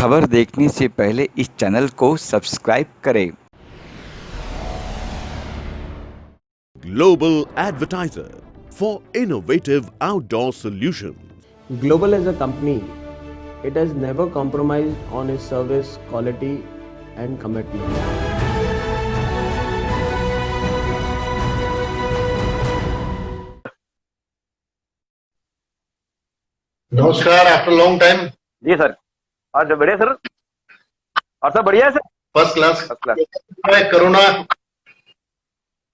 खबर देखने से पहले इस चैनल को सब्सक्राइब करें। Global advertiser for innovative outdoor solutions. Global as a company, it has never compromised on its service quality and commitment. नमस्कार आफ्टर लॉन्ग टाइम। जी sir. और सब बढ़िया सर। और सब बढ़िया है sir. First class. First class. Corona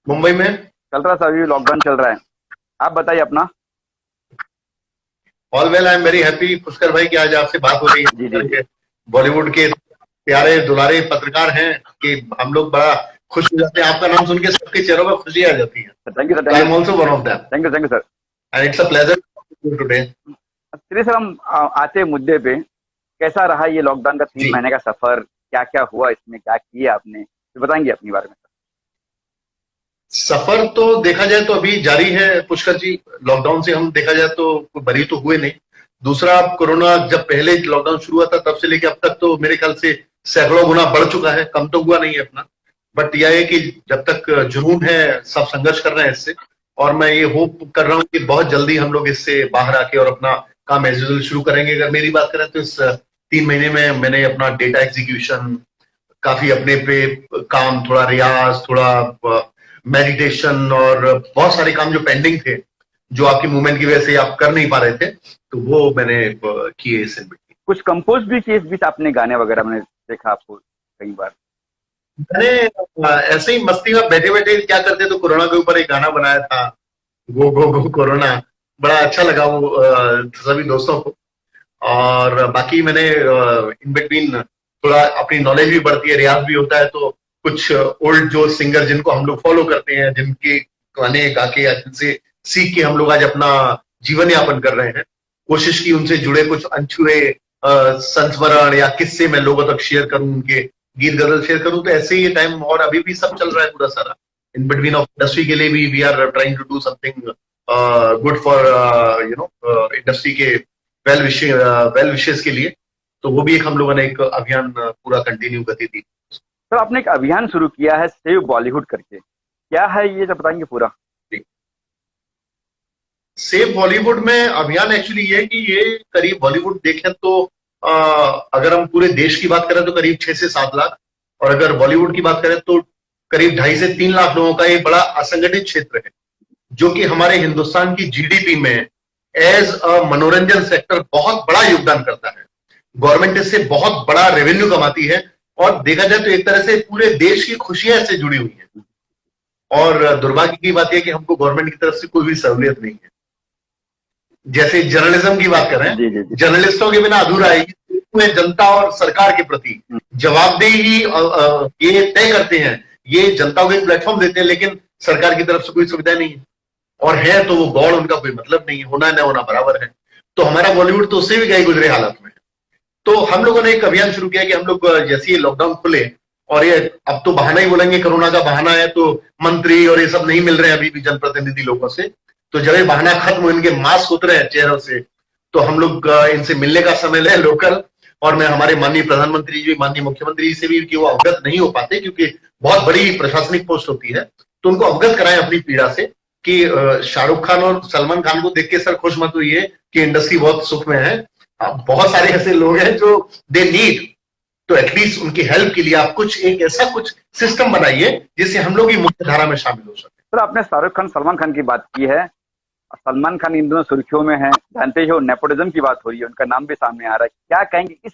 Mumbai में चल रहा है सर, अभी लॉकडाउन चल रहा है। आप बताइए अपना। All well, I am very happy Pushkar भाई कि आज आपसे बात हो रही जी जी। है। बॉलीवुड के प्यारे दुलारे पत्रकार हैं कि हम लोग बड़ा खुश हो जाते हैं। आपका नाम सुन के सबके चेहरों पर खुशी आ जाती है। Thank you sir. I am also one of them. Thank you sir. And it's a pleasure today. चलिए सर, हम आते मुद्दे पे। कैसा रहा ये लॉकडाउन का 3 महीने का सफर? क्या क्या हुआ इसमें, क्या किया आपने, तो बताएंगे अपनी बारे में। सफर तो देखा जाए तो अभी जारी है पुष्कर जी। लॉकडाउन से हम देखा जाए तो कोई बरी तो हुए नहीं। दूसरा, कोरोना जब पहले लॉकडाउन शुरू हुआ था तब से लेकर अब तक तो मेरे ख्याल से सैकड़ों गुना बढ़ चुका है, कम तो हुआ नहीं है अपना। बट यह है कि जब तक जुनून है सब संघर्ष कर रहे हैं इससे, और मैं ये होप कर रहा हूँ कि बहुत जल्दी हम लोग इससे बाहर आके और अपना काम एज यूजुअल शुरू करेंगे। अगर मेरी बात करें तो इस 3 महीने में मैंने अपना डेटा एग्जीक्यूशन, काफी अपने पे काम, थोड़ा रियाज, थोड़ा मेडिटेशन और बहुत सारे काम जो पेंडिंग थे, जो आपकी मूवमेंट की वजह से आप कर नहीं पा रहे थे, तो वो मैंने किए इस बीच। कुछ कंपोज भी किए इस बीच आपने, गाने वगैरह मैंने देखा आपको कई बार। मैंने ऐसे ही मस्ती में बैठे बैठे क्या करते तो कोरोना के ऊपर एक गाना बनाया था, गो गो गो कोरोना। बड़ा अच्छा लगा वो सभी दोस्तों को। और बाकी मैंने इन बिटवीन थोड़ा अपनी नॉलेज भी बढ़ती है, रियाज भी होता है, तो कुछ ओल्ड जो सिंगर जिनको हम लोग फॉलो करते हैं, जिनके गाने गा के या जिनसे सीख के हम लोग आज अपना जीवन यापन कर रहे हैं, कोशिश की उनसे जुड़े कुछ अनछुए संस्मरण या किस्से मैं लोगों तक शेयर करूं, उनके गीत गजल शेयर करूं। तो ऐसे ही टाइम और अभी भी सब चल रहा है पूरा सारा। इन बिटवीन ऑफ इंडस्ट्री के लिए भी we are trying to do something good for industry के वेल विशेस के लिए। तो वो भी एक हम लोगों ने एक अभियान पूरा कंटिन्यू गति दी। सर, आपने एक अभियान शुरू किया है सेव बॉलीवुड करके, क्या है ये तो बताएंगे पूरा। सेव बॉलीवुड में अभियान एक्चुअली ये कि ये करीब बॉलीवुड देखें तो अगर हम पूरे देश की बात करें तो करीब 6 से 7 लाख, और अगर बॉलीवुड की बात करें तो करीब 2.5 से 3 लाख लोगों का ये बड़ा असंगठित क्षेत्र है, जो कि हमारे हिंदुस्तान की जीडीपी में एज अ मनोरंजन सेक्टर बहुत बड़ा योगदान करता है। गवर्नमेंट इससे बहुत बड़ा रेवेन्यू कमाती है, और देखा जाए तो एक तरह से पूरे देश की खुशियां इससे जुड़ी हुई हैं। और दुर्भाग्य की बात यह कि हमको गवर्नमेंट की तरफ से कोई भी सहूलियत नहीं है। जैसे जर्नलिज्म की बात करें, जर्नलिस्टों के बिना अधूरा है। जनता और सरकार के प्रति जवाबदेही ये तय करते हैं, ये जनता को एक प्लेटफॉर्म देते हैं, लेकिन सरकार की तरफ से कोई सुविधा नहीं है, और है तो वो गौड़, उनका कोई मतलब नहीं है, होना न होना बराबर है। तो हमारा बॉलीवुड तो उससे भी गए गुजरे हालत में है। तो हम लोगों ने एक अभियान शुरू किया कि हम लोग जैसे ये लॉकडाउन खुले, और ये अब तो बहाना ही बोलेंगे, कोरोना का बहाना है, तो मंत्री और ये सब नहीं मिल रहे हैं अभी भी जनप्रतिनिधि लोगों से। तो जब ये बहाना खत्म हो, इनके मास्क उतरे हैं चेहरों से, तो हम लोग इनसे मिलने का समय लें लोकल। और मैं हमारे माननीय प्रधानमंत्री जी, माननीय मुख्यमंत्री से भी, कि वो अवगत नहीं हो पाते क्योंकि बहुत बड़ी प्रशासनिक पोस्ट होती है, तो उनको अवगत कराएं अपनी पीड़ा से कि शाहरुख खान और सलमान खान को देख के सर खुश मत हुई है कि इंडस्ट्री बहुत सुख में है। बहुत सारे ऐसे लोग हैं जो दे नीड, तो एटलीस्ट उनकी हेल्प के लिए आप कुछ एक ऐसा कुछ सिस्टम बनाइए जिससे हम लोग मुख्य धारा में शामिल हो सके। सर, आपने शाहरुख खान सलमान खान की बात की है। सलमान खान इन दोनों सुर्खियों में है, जानते हो नेपोटिज्म की बात हो रही है, उनका नाम भी सामने आ रहा है। क्या कहेंगे इस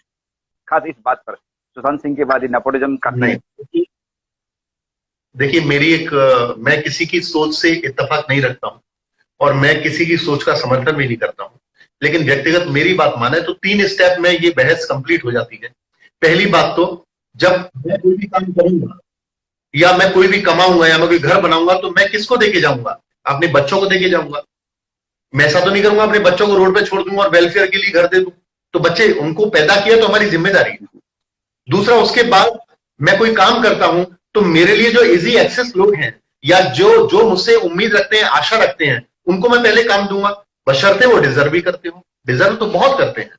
खास इस बात पर? सुशांत सिंह के बाद नेपोटिज्म का नहीं। देखिए, मैं किसी की सोच से इत्तेफाक नहीं रखता हूं, और मैं किसी की सोच का समर्थन भी नहीं करता हूं, लेकिन व्यक्तिगत मेरी बात माने तो 3 स्टेप में ये बहस कंप्लीट हो जाती है। पहली बात तो, जब मैं कोई भी काम करूंगा या मैं कोई भी कमाऊंगा या मैं कोई घर बनाऊंगा, तो मैं किसको देके जाऊंगा? अपने बच्चों को देके जाऊंगा। मैं ऐसा तो नहीं करूंगा अपने बच्चों को रोड पे छोड़ दूंगा और वेलफेयर के लिए घर दे दूं। तो बच्चे, उनको पैदा किया तो हमारी जिम्मेदारी है। दूसरा, उसके बाद मैं कोई काम करता हूं तो मेरे लिए जो इजी एक्सेस लोग हैं या जो मुझसे उम्मीद रखते हैं, आशा रखते हैं, उनको मैं पहले काम दूंगा, बशर्ते वो डिजर्व भी करते हो। डिजर्व तो बहुत करते हैं।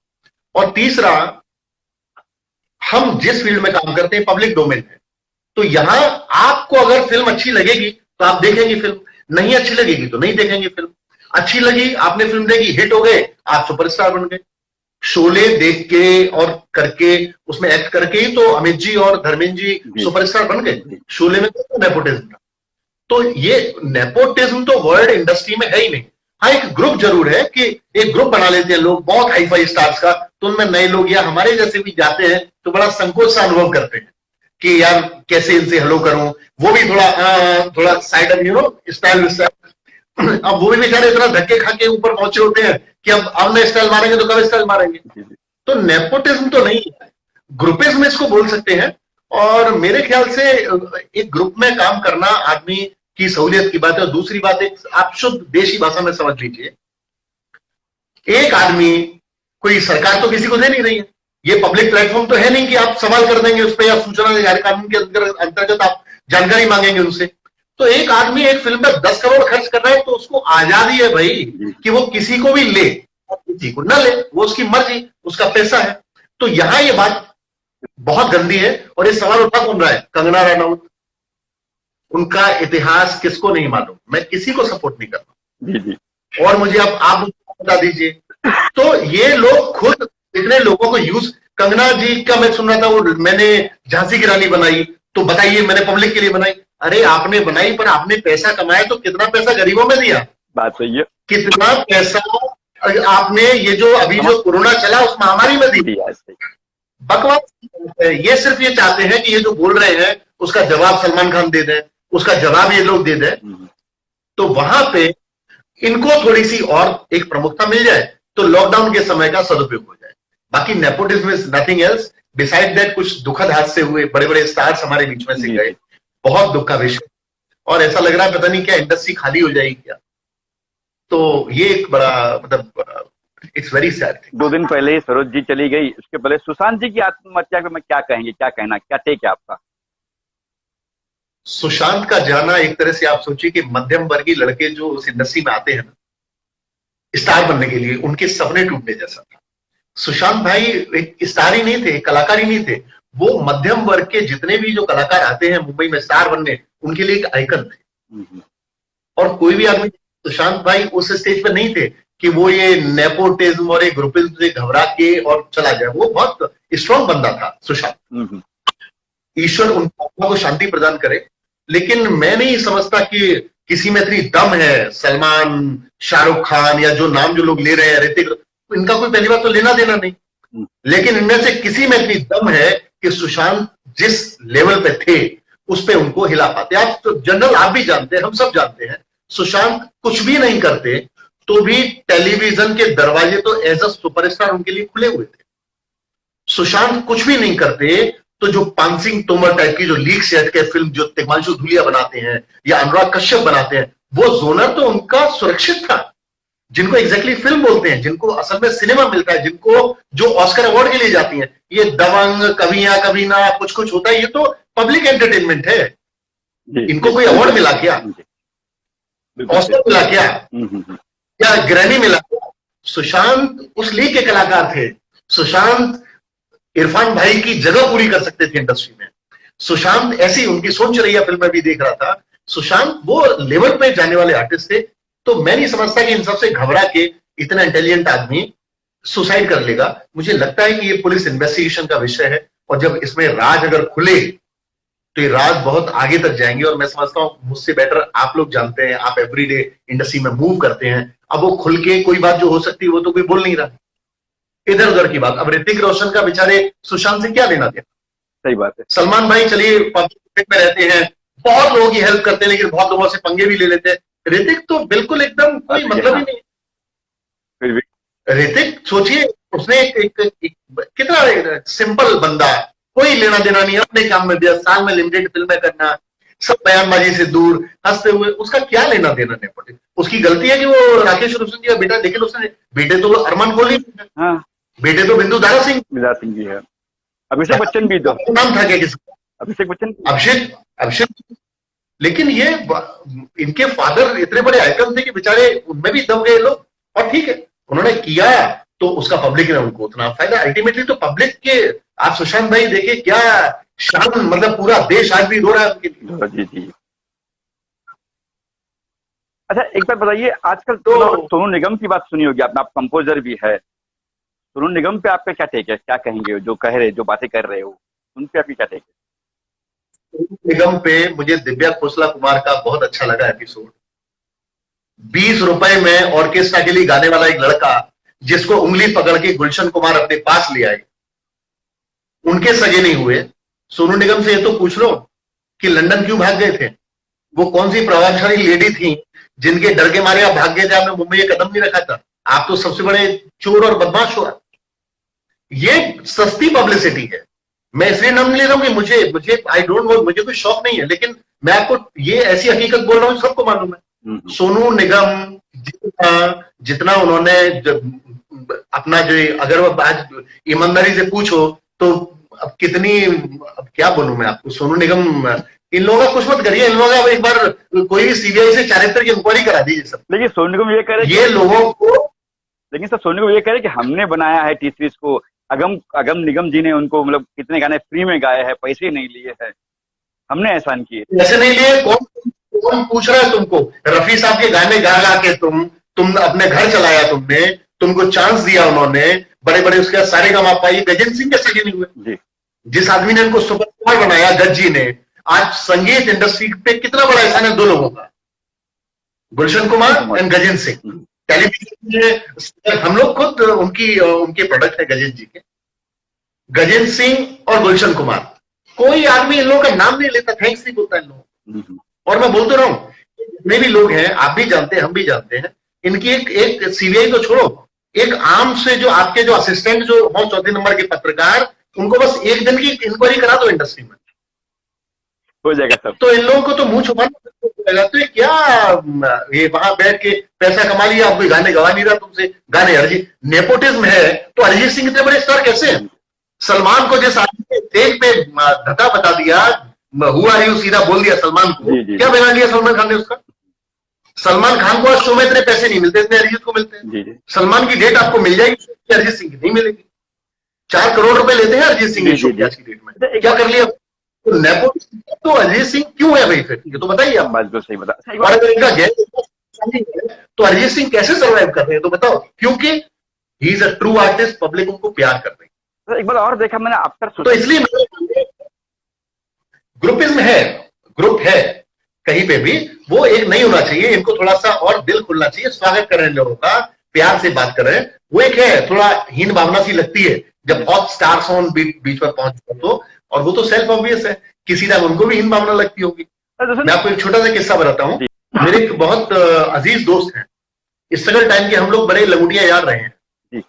और तीसरा, हम जिस फील्ड में काम करते हैं पब्लिक डोमेन है, तो यहां आपको अगर फिल्म अच्छी लगेगी तो आप देखेंगे फिल्म, नहीं अच्छी लगेगी तो नहीं देखेंगे फिल्म। अच्छी लगी, आपने फिल्म देखी, हिट हो गए, आप सुपरस्टार बन गए। शोले देख के और करके उसमें एक्ट करके ही तो अमित जी और धर्मेंद्र जी सुपरस्टार बन गए। शोले में तो नेपोटिज्म था। तो ये नेपोटिज्म तो वर्ल्ड इंडस्ट्री में है ही नहीं। हाँ, एक ग्रुप जरूर है कि एक ग्रुप बना लेते हैं लोग बहुत हाई फाई स्टार्स का, तो उनमें नए लोग या हमारे जैसे भी जाते हैं तो बड़ा संकोच सा अनुभव करते हैं कि यार कैसे इनसे हेलो करूं, वो भी थोड़ा साइड स्टाइल। अब वो भी बेचारे इतना धक्के खा के ऊपर पहुंचे होते हैं कि अब न स्टाइल मारेंगे तो कब स्टाइल मारेंगे। तो नेपोटिज्म तो नहीं है, ग्रुपिज्म इसको बोल सकते हैं। और मेरे ख्याल से एक ग्रुप में काम करना आदमी की सहूलियत की बात है। और दूसरी बात, एक आप शुद्ध देशी भाषा में समझ लीजिए, एक आदमी, कोई सरकार तो किसी को दे नहीं रही है, ये पब्लिक प्लेटफॉर्म तो है नहीं कि आप सवाल कर देंगे उस पर या सूचना अधिकार कानून के अंतर्गत आप जानकारी मांगेंगे उनसे। तो एक आदमी एक फिल्म में 10 करोड़ खर्च कर रहा है तो उसको आजादी है भाई कि वो किसी को भी ले और किसी को न ले, वो उसकी मर्जी, उसका पैसा है। तो यहां ये बात बहुत गंदी है। और ये सवाल उठा कौन रहा है? कंगना रनौत। उनका इतिहास किसको नहीं मालूम, मैं किसी को सपोर्ट नहीं कर रहा। और मुझे अब आप बता दीजिए, तो ये लोग खुद इतने लोगों को यूज, कंगना जी का मैं सुन रहा था, वो मैंने झांसी की रानी बनाई, तो बताइए मैंने पब्लिक के लिए बनाई। अरे आपने बनाई, पर आपने पैसा कमाया तो कितना पैसा गरीबों में दिया? बात सही है। कितना पैसा आपने ये जो अभी जो कोरोना चला उस महामारी में दिया? बकवास। ये सिर्फ ये चाहते हैं कि ये जो बोल रहे हैं उसका जवाब सलमान खान दे दें, उसका जवाब ये लोग दे दें, तो वहां पे इनको थोड़ी सी और एक प्रमुखता मिल जाए तो लॉकडाउन के समय का सदुपयोग हो जाए। बाकी nepotism is nothing else. Beside that कुछ दुखद हादसे हुए, बड़े बड़े स्टार्स हमारे बीच में से गए, बहुत दुख का विषय। और ऐसा लग रहा है पता नहीं क्या इंडस्ट्री खाली हो जाएगी क्या। तो ये एक बड़ा मतलब इट्स वेरी सैड थिंग। 2 दिन पहले सरोज जी चली गई, उसके पहले सुशांत जी की आत्महत्या में क्या कहेंगे, क्या कहना, क्या टेक है आपका? सुशांत का जाना एक तरह से आप सोचिए कि मध्यम वर्गीय लड़के जो उस इंडस्ट्री में आते हैं ना स्टार बनने के लिए, उनके सपने टूटने जैसा था। सुशांत भाई एक स्टार ही नहीं थे, कलाकार ही नहीं थे, वो मध्यम वर्ग के जितने भी जो कलाकार आते हैं मुंबई में स्टार बनने, उनके लिए एक आइकन थे। और कोई भी आदमी, सुशांत भाई उस स्टेज पर नहीं थे कि वो ये नेपोटिज्म और एक ग्रुपिज्म से घबरा के और चला जाए। वो बहुत स्ट्रॉन्ग बंदा था सुशांत। ईश्वर उन आत्मा को शांति प्रदान करे। लेकिन मैं नहीं समझता कि किसी में इतनी दम है, सलमान, शाहरुख खान या जो नाम जो लोग ले रहे हैं, ऋतिक, इनका कोई पहली बात तो लेना देना नहीं। लेकिन इनमें से किसी में इतनी दम है कि सुशांत जिस लेवल पे थे उस पे उनको हिला पाते। आप तो जनरल आप भी जानते हैं, हम सब जानते हैं, सुशांत कुछ भी नहीं करते तो भी टेलीविजन के दरवाजे तो एज अ सुपरस्टार उनके लिए खुले हुए थे। सुशांत कुछ भी नहीं करते तो जो पानसिंह तोमर टाइप की जो लीक से हटके फिल्म जो तिग्मांशु धूलिया बनाते हैं या अनुराग कश्यप बनाते हैं, वो जोनर तो उनका सुरक्षित था। जिनको एग्जैक्टली फिल्म बोलते हैं, जिनको असल में सिनेमा मिलता है, जिनको जो ऑस्कर अवार्ड के लिए जाती हैं, ये दबंग, कवियां कभी ना, कुछ कुछ होता है, ये तो पब्लिक एंटरटेनमेंट है। इनको कोई अवार्ड मिला क्या? ऑस्कर मिला क्या? या ग्रैमी मिला क्या? सुशांत उस लीग के कलाकार थे। सुशांत इरफान भाई की जगह पूरी कर सकते थे इंडस्ट्री में। सुशांत ऐसी उनकी सोच रही है, फिल्म में भी देख रहा था, सुशांत वो लेवल पे जाने वाले आर्टिस्ट थे। तो मैं नहीं समझता कि इन सबसे घबरा के इतना इंटेलिजेंट आदमी सुसाइड कर लेगा। मुझे लगता है कि ये पुलिस इन्वेस्टिगेशन का विषय है और जब इसमें राज अगर खुले तो ये राज बहुत आगे तक जाएंगे। और मैं समझता हूं मुझसे बेटर आप लोग जानते हैं, आप एवरीडे इंडस्ट्री में मूव करते हैं। अब वो खुल के कोई बात जो हो सकती है वो तो कोई बोल नहीं रहा, इधर उधर की बात। अब ऋतिक रोशन का बेचारे सुशांत से क्या लेना देना? सही बात है। सलमान भाई चलिए पब्लिक में रहते हैं, बहुत लोगों की हेल्प करते हैं, लेकिन बहुत लोगों से पंगे भी ले लेते हैं। ऋतिक तो बिल्कुल एकदम कोई मतलब ही नहीं। फिर भी ऋतिक सोचिए, उसने एक कितना सिंपल बंदा, कोई लेना देना नहीं, अपने काम में दिया, साल में लिमिटेड फिल्में करना, सब बयानबाजी से दूर, हंसते हुए, उसका क्या लेना देना नेपोटिज्म? उसकी गलती है कि वो राकेश रोशन जी का बेटा, लेकिन उसने बेटे तो अरमान कोहली, हाँ, बेटे तो बिंदु दारा सिंह जी है, अभिषेक बच्चन भी, तो नाम था क्या किसका? अभिषेक बच्चन, अभिषेक। लेकिन ये इनके फादर इतने बड़े आइकन थे कि बेचारे उनमें भी दम गए लोग। और ठीक है, उन्होंने किया, तो उसका पब्लिक ने उनको उतना फायदा। अल्टीमेटली तो पब्लिक के, आप सुशांत भाई देखिए क्या शान, मतलब पूरा देश आज भी रो रहा है उनके लिए। जी जी। अच्छा एक बात बताइए, आजकल तो सोनू निगम की बात सुनी होगी आपने, आप कंपोजर भी है, सोनू निगम पे आपका क्या टेक है, क्या कहेंगे जो कह रहे, जो बातें कर रहे हो उन पे आपकी क्या टेक है? निगम पे मुझे दिव्या खोसला कुमार का बहुत अच्छा लगा एपिसोड। 20 रुपए में ऑर्केस्ट्रा के लिए गाने वाला एक लड़का जिसको उंगली पकड़ के गुलशन कुमार अपने पास ले आए, उनके सगे नहीं हुए। सोनू निगम से ये तो पूछ लो कि लंदन क्यों भाग गए थे, वो कौन सी प्रभावशाली लेडी थी जिनके डर के मारे आप भाग गए थे, आपने मुंबई कदम नहीं रखा था, आप तो सबसे बड़े चोर और बदमाश हो। ये सस्ती पब्लिसिटी है। मैं इसलिए नाम ले रहा हूं कि मुझे आई डोंट नो, मुझे कोई शौक नहीं है, लेकिन मैं आपको ये ऐसी हकीकत बोल रहा हूं सबको मालूम है। सोनू निगम जितना उन्होंने अपना जो, अगर वो आज ईमानदारी से पूछो तो अब कितनी, अब क्या बोलूं मैं आपको, सोनू निगम, इन लोगों का कुछ मत करिए, इन लोगों का एक बार कोई सीबीआई से चारित्र की इंक्वायरी करा दीजिए सब। लेकिन सोनू निगम ये कह रहे, ये लोगों को, लेकिन सर सोनू निगम ये कह रहे कि हमने बनाया है टी सीरीज को, अगम निगम जी ने उनको मतलब कितने गाने फ्री में गाए हैं, पैसे नहीं लिए हैं, हमने एहसान किए। ऐसे नहीं लिए, कौन पूछ रहा है तुमको? रफी साहब के गाने गा गा के तुम अपने घर चलाया, तुमको चांस दिया उन्होंने, बड़े बड़े उसके सारे काम आप पाइए। गजेंद्र सिंह के सगे नहीं हुए, जिस आदमी ने उनको सुपरस्टार बनाया, गज जी ने, आज संगीत इंडस्ट्री पे कितना बड़ा एहसान है दो लोगों का, गुलशन कुमार एंड गजेंद्र सिंह। टेलीविजन में हम लोग खुद उनके प्रोडक्ट है गजेंद्र जी के, गजेंद्र सिंह और गुलशन कुमार। कोई आदमी इन लोगों का नाम नहीं लेता, थैंक्स नहीं बोलता इन लोगों को। और मैं बोलते रहा हूं, जितने भी लोग हैं, आप भी जानते हैं, हम भी जानते हैं, इनकी एक सीबीआई तो छोड़ो, एक आम से जो आपके जो असिस्टेंट जो हो, चौथे नंबर के पत्रकार, उनको बस एक दिन की इंक्वायरी करा दो इंडस्ट्री में, हो जाएगा सब। तो इन लोगों को तो मुंह छुपाना पड़ेगा। तो ये क्या, ये वहां बैठ के पैसा कमा लिया, आप कोई गाने गवा नहीं रहा तुमसे, गाने अरिजीत, नेपोटिज्म है तो अरिजीत सिंह इतने बड़े स्टार कैसे हैं? सलमान को जिस आदमी ने स्टेज पे धक्का बता दिया, हुआ ही सीधा बोल दिया सलमान को, क्या बिगाड़ लिया सलमान खान ने उसका? सलमान खान को शो में इतने पैसे नहीं मिलते जितने अरिजीत को मिलते हैं। सलमान की डेट आपको मिल जाएगी, अरिजीत सिंह की नहीं मिलेगी। 4 करोड़ रुपए लेते हैं अरिजीत सिंह की शो की आज की डेट में, क्या कर लिया? तो नेपोटिज्म तो अरिजीत सिंह क्यों है भाई फिर, ये तो बताइए आप। बात तो सही बता, और अगर इनका गैर तो अरिजीत सिंह कैसे सर्वाइव कर रहे हैं तो बताओ? क्योंकि he is a true artist, public उनको प्यार कर रही है। एक बार और देखा मैंने आफ्टर, तो इसलिए ग्रुपिज्म है, ग्रुप है कहीं पे भी, वो एक नहीं होना चाहिए। इनको थोड़ा सा और दिल खुलना चाहिए, स्वागत कर रहे हैं लोगों का, प्यार से बात कर रहे हैं। वो एक है, थोड़ा हीन भावना सी लगती है जब बहुत स्टार्स ऑन बीच पर पहुंचते तो, और वो तो सेल्फ ऑब्वियस है, किसी टाइम उनको भी हीन भावना लगती होगी। मैं आपको एक छोटा सा किस्सा बताता हूँ। मेरे एक बहुत अजीज दोस्त हैं, स्ट्रगल टाइम के हम लोग बड़े लंगोटियां याद रहे हैं।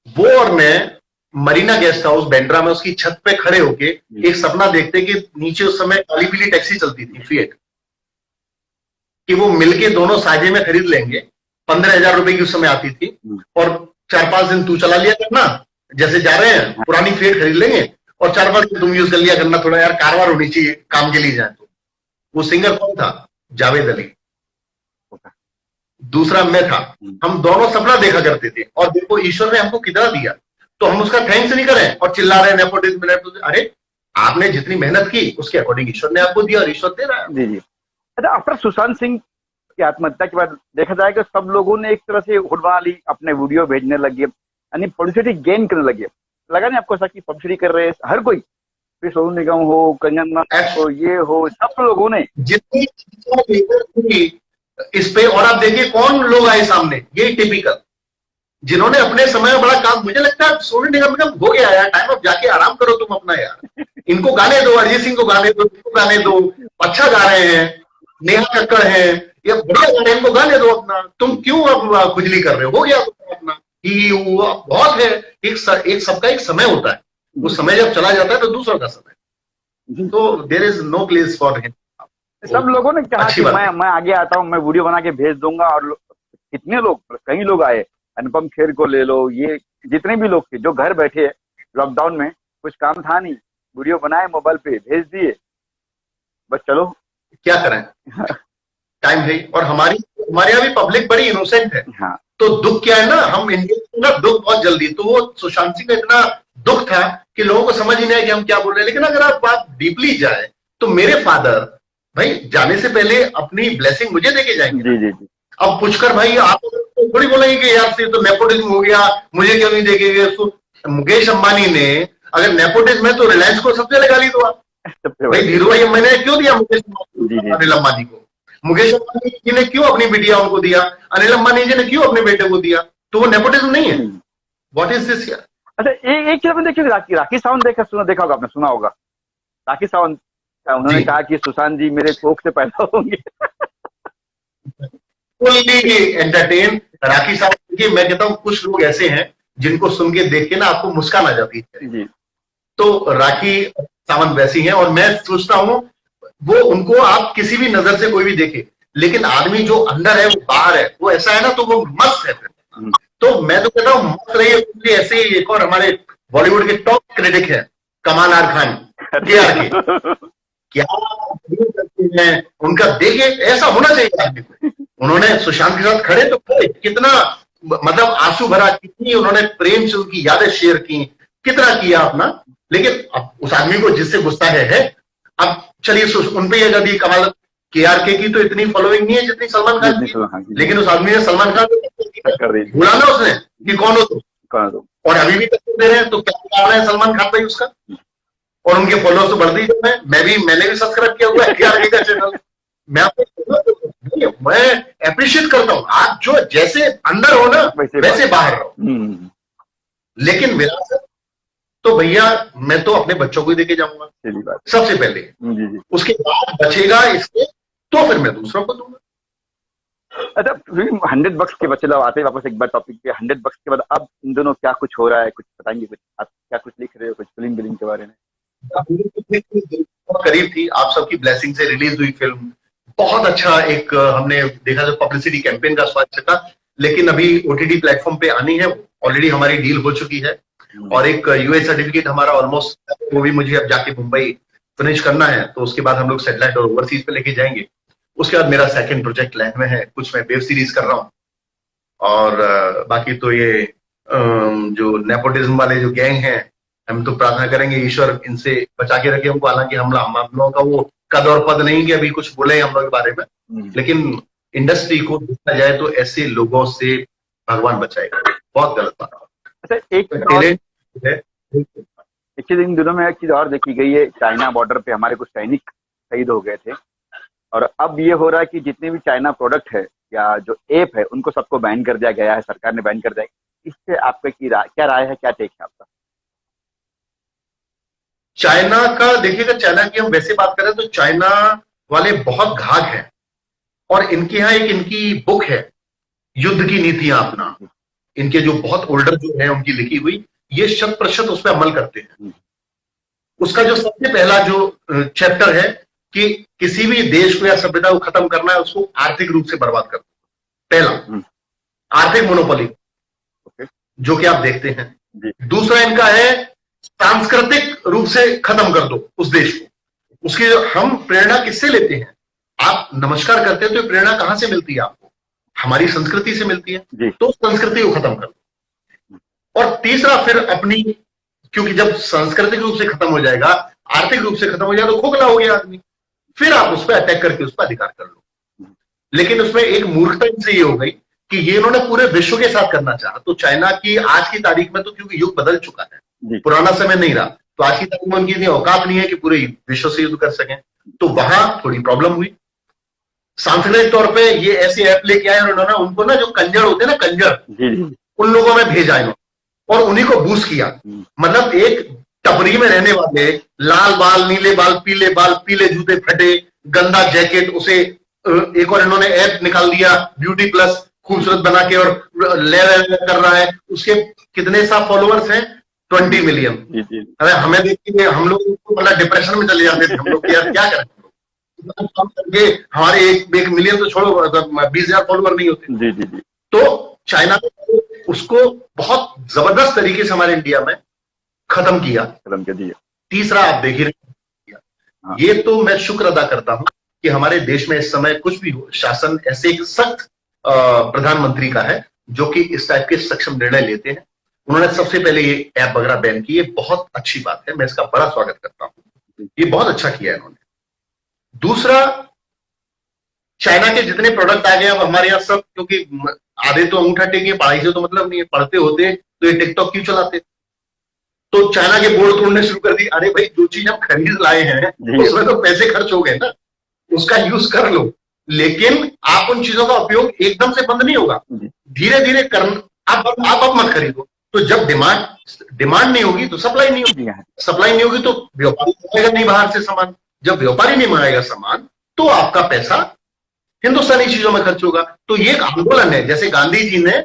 वो और मैं मरीना गेस्ट हाउस बैंड्रा में उसकी छत पे खड़े होके एक सपना देखते कि नीचे उस समय काली पीली टैक्सी चलती थी फिएट, कि वो मिलके दोनों साझे में खरीद लेंगे। 15,000 रुपए की उस समय आती थी, और 4-5 दिन तू चला लिया करना, जैसे जा रहे हैं पुरानी फिएट खरीद लेंगे, और 4-5 दिन तुम यूज कर लिया करना, थोड़ा यार कारवार होनी चाहिए काम के लिए जाए तो। वो सिंगर कौन था? जावेद अली। दूसरा मैं था। हम दोनों सपना देखा करते थे, और देखो ईश्वर ने हमको कितना दिया, तो हम उसका थैंक्स नहीं करें और चिल्ला रहे हैं नेपोटिज्म। अरे आपने जितनी मेहनत की उसके अकॉर्डिंग ईश्वर ने आपको दिया, और ईश्वर दे रहा है। जी जी। अच्छा, आफ्टर सुशांत सिंह की आत्महत्या के बाद देखा जाए कि सब लोगों ने एक तरह से हुड़वा ली, अपने वीडियो भेजने लगे, यानी पब्लिसिटी गेन करने लगे। लगा नहीं आपको ऐसा कि पब्लिसिटी कर रहे हैं हर कोई, फिर सोनू निगम हो, कंगना हो, ये हो, सब लोगों ने जितनी इस पे। और आप देखिए कौन लोग आए सामने, ये टिपिकल, जिन्होंने अपने समय में बड़ा काम, मुझे लगता है सोनू निगम हो गया यार, टाइम अब जाके आराम करो तुम अपना यार, इनको गाने दो, अरिजीत सिंह को गाने दो, गाने दो, अच्छा गा रहे हैं, नेहा कक्कड़ है, ये बढ़िया गा रहे हैं, इनको गाने दो अपना, तुम क्यों अब खुजली कर रहे हो गया तुम अपना। बहुत है, एक सबका एक समय होता है, वो समय जब चला जाता है तो दूसरों का समय, तो there is no place for him. सब लोगों ने कहा कि मैं आगे आता हूँ, मैं वीडियो बना के भेज दूंगा, और कितने लोग, कई लोग आए, अनुपम खेर को ले लो, ये जितने भी लोग थे जो घर बैठे लॉकडाउन में, कुछ काम था नहीं, वीडियो बनाए, मोबाइल पे भेज दिए, बस चलो क्या करें टाइम है। और हमारे यहाँ भी पब्लिक बड़ी इनोसेंट है। हाँ, तो दुख क्या है ना, हम इंडियन को ना दुख बहुत जल्दी, तो वो सुशांत सिंह का इतना दुख था कि लोगों को समझ ही नहीं आया कि हम क्या बोल रहे हैं। लेकिन अगर आप बात डीपली जाए तो मेरे फादर भाई जाने से पहले अपनी ब्लेसिंग मुझे देके जाएंगे। जी जी जी। अब पुष्कर भाई आप तो थोड़ी बोलेंगे कि यार से तो नेपोटिज्म हो गया, मुझे क्यों नहीं देखेंगे उसको। मुकेश अंबानी ने अगर नेपोटिज्म है तो रिलायंस को सबसे लगा ली। तो आप भाई धीरू भाई अंबानी ने क्यों दिया मुकेश अनिल अंबानी को, मुकेश अंबानी जी ने क्यों अपनी बिटिया उनको दिया, अनिल अंबानी जी ने क्यों अपने बेटे को दिया, तो वो नेपोटिज्म नहीं है। व्हाट इज दिस यार। अच्छा एक चीज आपने देखिए, राखी सावंत देखा होगा आपने, सुना होगा राखी सावंत, उन्होंने कहा कि सुशांत जी मेरे कोख से पैदा होंगे। फुल्ली एंटरटेन राखी सावंत की। मैं कहता हूँ कुछ लोग ऐसे हैं जिनको सुन के देख के ना आपको मुस्कान आ जाती है जी। तो राखी सावंत वैसी हैं। और मैं सोचता हूँ वो उनको आप किसी भी नजर से कोई भी देखे, लेकिन आदमी जो अंदर है वो बाहर है, वो ऐसा है ना, तो वो मस्त है फिर। तो मैं तो कहता हूँ मस्त रहिए। ऐसे ही एक और हमारे बॉलीवुड के टॉप क्रिटिक है कमाल आर खान, के क्या करते हैं उनका देखिए, ऐसा होना चाहिए आदमी को। उन्होंने सुशांत के साथ खड़े तो खड़े, कितना मतलब आंसू भरा, कितनी उन्होंने प्रेम से उनकी यादें शेयर की, कितना किया अपना। लेकिन अब उस आदमी को जिससे गुस्सा है अब चलिए उन पे अगर ये कमाल KRK की तो इतनी फॉलोइंग नहीं है जितनी सलमान खान की, लेकिन उस आदमी ने सलमान खान को बुलाना उसने कि कौन हो तुम, और अभी भी तक दे रहे हैं। तो क्या कारण है सलमान खान भाई उसका, और उनके फॉलोअर्स तो बढ़ते ही जा रहे हैं। मैंने भी सब्सक्राइब किया हुआ है KRK का चैनल। मैं अप्रिशिएट करता हूँ, आप जो जैसे अंदर हो ना वैसे बाहर रहो। लेकिन विरासत तो भैया मैं तो अपने बच्चों को ही देके जाऊंगा सबसे पहले, उसके बाद बचेगा इसके तो फिर मैं दूसरों को दूंगा। अच्छा 100 बक्स के बच्चे लोग आते हैं वापस एक बार टॉपिक पे, 100 बक्स के बाद अब इन दोनों क्या कुछ हो रहा है, कुछ बताएंगे, कुछ आप क्या कुछ लिख रहे हो, कुछ फिल्म के बारे में? करीब थी, आप सबकी ब्लेसिंग से रिलीज हुई फिल्म, बहुत अच्छा एक हमने देखा जो पब्लिसिटी कैंपेन का स्वाद था। लेकिन अभी OTT प्लेटफॉर्म पे आनी है, ऑलरेडी हमारी डील हो चुकी है, और एक US सर्टिफिकेट हमारा ऑलमोस्ट, वो भी मुझे अब जाके मुंबई फिनिश करना है। तो उसके बाद हम लोग सैटेलाइट और ओवरसीज पे लेके जाएंगे। उसके बाद मेरा सेकंड प्रोजेक्ट लैंड में है, कुछ मैं वेब सीरीज कर रहा हूँ, और बाकी तो ये जो नेपोटिज्म वाले जो गैंग हैं, हम तो प्रार्थना करेंगे ईश्वर इनसे बचा के रखे हमको। हालांकि हम लोगों का वो कद और पद नहीं कि अभी कुछ बोले हम लोग के बारे में, लेकिन इंडस्ट्री को देखा जाए तो ऐसे लोगों से भगवान बचाएगा, बहुत गलत बात। अच्छा एक चीज इन दिनों में एक चीज और देखी गई है, चाइना बॉर्डर पे हमारे कुछ सैनिक शहीद हो गए थे, और अब ये हो रहा है कि जितने भी चाइना प्रोडक्ट है या जो ऐप है उनको सबको बैन कर दिया गया है, सरकार ने बैन कर दिया। इससे आपका क्या राय है, क्या टेक है आपका? चाइना का देखिएगा, चाइना की हम वैसे बात करें तो चाइना वाले बहुत घाघ हैं, और इनके यहाँ एक इनकी बुक है युद्ध की नीतियां अपना, इनके जो बहुत ओल्डर जो है उनकी लिखी हुई, ये 100% उस पर अमल करते हैं। उसका जो सबसे पहला जो चैप्टर है कि किसी भी देश को या सभ्यता को खत्म करना है, उसको आर्थिक रूप से बर्बाद कर दो। पहला आर्थिक मोनोपोली, जो कि आप देखते हैं। दूसरा इनका है सांस्कृतिक रूप से खत्म कर दो उस देश को। उसकी हम प्रेरणा किससे लेते हैं, आप नमस्कार करते हैं तो प्रेरणा कहां से मिलती है आपको, हमारी संस्कृति से मिलती है, तो संस्कृति को खत्म कर दो। और तीसरा फिर अपनी, क्योंकि जब सांस्कृतिक रूप से खत्म हो जाएगा, आर्थिक रूप से खत्म हो जाएगा, तो खोखला हो गया आदमी, फिर आप उस पर अटैक करके उस पर अधिकार कर लो। लेकिन उसमें एक मूर्खता इनसे ये हो गई कि ये इन्होंने पूरे विश्व के साथ करना चाहा। तो चाइना की आज की तारीख में तो क्योंकि युग बदल चुका है, पुराना समय नहीं रहा, तो आज की तारीख में उनकी इतनी औकात नहीं है कि पूरे विश्व से युद्ध कर सकें, तो वहां थोड़ी प्रॉब्लम हुई। सांस्कृतिक तौर पे ये ऐसे ऐप लेके आए, उन्होंने उनको ना जो कंजर होते हैं ना, कंजर, उन लोगों में भेजा इन्होंने और उन्हीं को बूस्ट किया। मतलब एक टपरी में रहने वाले, लाल बाल, नीले बाल, पीले जूते, फटे, गंदा जैकेट, उसे एक और इन्होंने ऐप निकाल दिया ब्यूटी प्लस, खूबसूरत बना के, और ले कर रहा है। उसके कितने सा फॉलोअर्स हैं, 20 मिलियन। अरे हमें देखिए, हम लोग मतलब डिप्रेशन में चले जाते थे हम लोग, यार क्या करें करके, हमारे 1 मिलियन तो छोड़ो, 20,000 फॉलोअर नहीं होते। तो चाइना ने उसको बहुत जबरदस्त तरीके से हमारे इंडिया में खत्म किया। तीसरा आप देख ही रहे, ये तो मैं शुक्र अदा करता हूं कि हमारे देश में इस समय कुछ भी हो, शासन ऐसे एक सख्त प्रधानमंत्री का है जो कि इस टाइप के सक्षम निर्णय लेते हैं। उन्होंने सबसे पहले ये ऐप वगैरह बैन की, ये बहुत अच्छी बात है, मैं इसका बड़ा स्वागत करता हूं, ये बहुत अच्छा किया है इन्होंने। दूसरा, चाइना के जितने प्रोडक्ट आ गए अब हमारे यहाँ सब, क्योंकि आधे तो अंगूठा टेके, पढ़ाई से तो मतलब नहीं है, पढ़ते होते तो ये टिकटॉक क्यों चलाते, तो चाइना के बोर्ड तोड़ने शुरू कर दी। अरे भाई, जो चीज हम खरीद लाए हैं उसमें तो पैसे खर्च हो गए ना, उसका यूज कर लो, लेकिन आप उन चीजों का उपयोग एकदम से बंद नहीं होगा, धीरे धीरे करना। आप अब मत खरीदो, तो जब डिमांड नहीं होगी तो सप्लाई नहीं होगी, सप्लाई नहीं होगी तो व्यापारी मंगाएगा नहीं बाहर से सामान, जब व्यापारी नहीं मंगाएगा सामान तो आपका पैसा हिंदुस्तानी चीजों में खर्च होगा। तो ये एक आंदोलन है, जैसे गांधी जी ने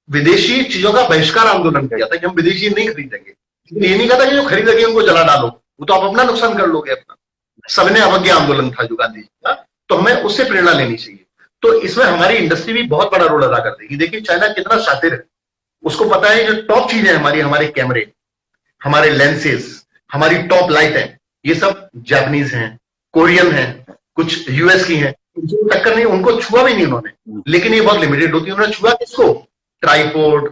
विदेशी चीजों का बहिष्कार आंदोलन किया था कि हम विदेशी नहीं खरीदेंगे, ये नहीं कहता कि जो खरीदेंगे उनको जला डालो, वो तो आप अपना नुकसान कर लोगे अपना। सबने अवज्ञा आंदोलन था जो गांधी जी का, तो हमें उससे प्रेरणा लेनी चाहिए। तो इसमें हमारी इंडस्ट्री भी बहुत बड़ा रोल अदा कर देगी। देखिए चाइना कितना शातिर है, उसको पता है जो टॉप चीजें हमारी, हमारे कैमरे, हमारे लेंसेज, हमारी टॉप लाइट है, ये सब जापानीज हैं, कोरियन हैं, कुछ यूएस की हैं, टक्कर नहीं, उनको छुआ भी नहीं उन्होंने, लेकिन ये बहुत लिमिटेड होती है। उन्होंने छुआ किसको? ट्राइपॉड,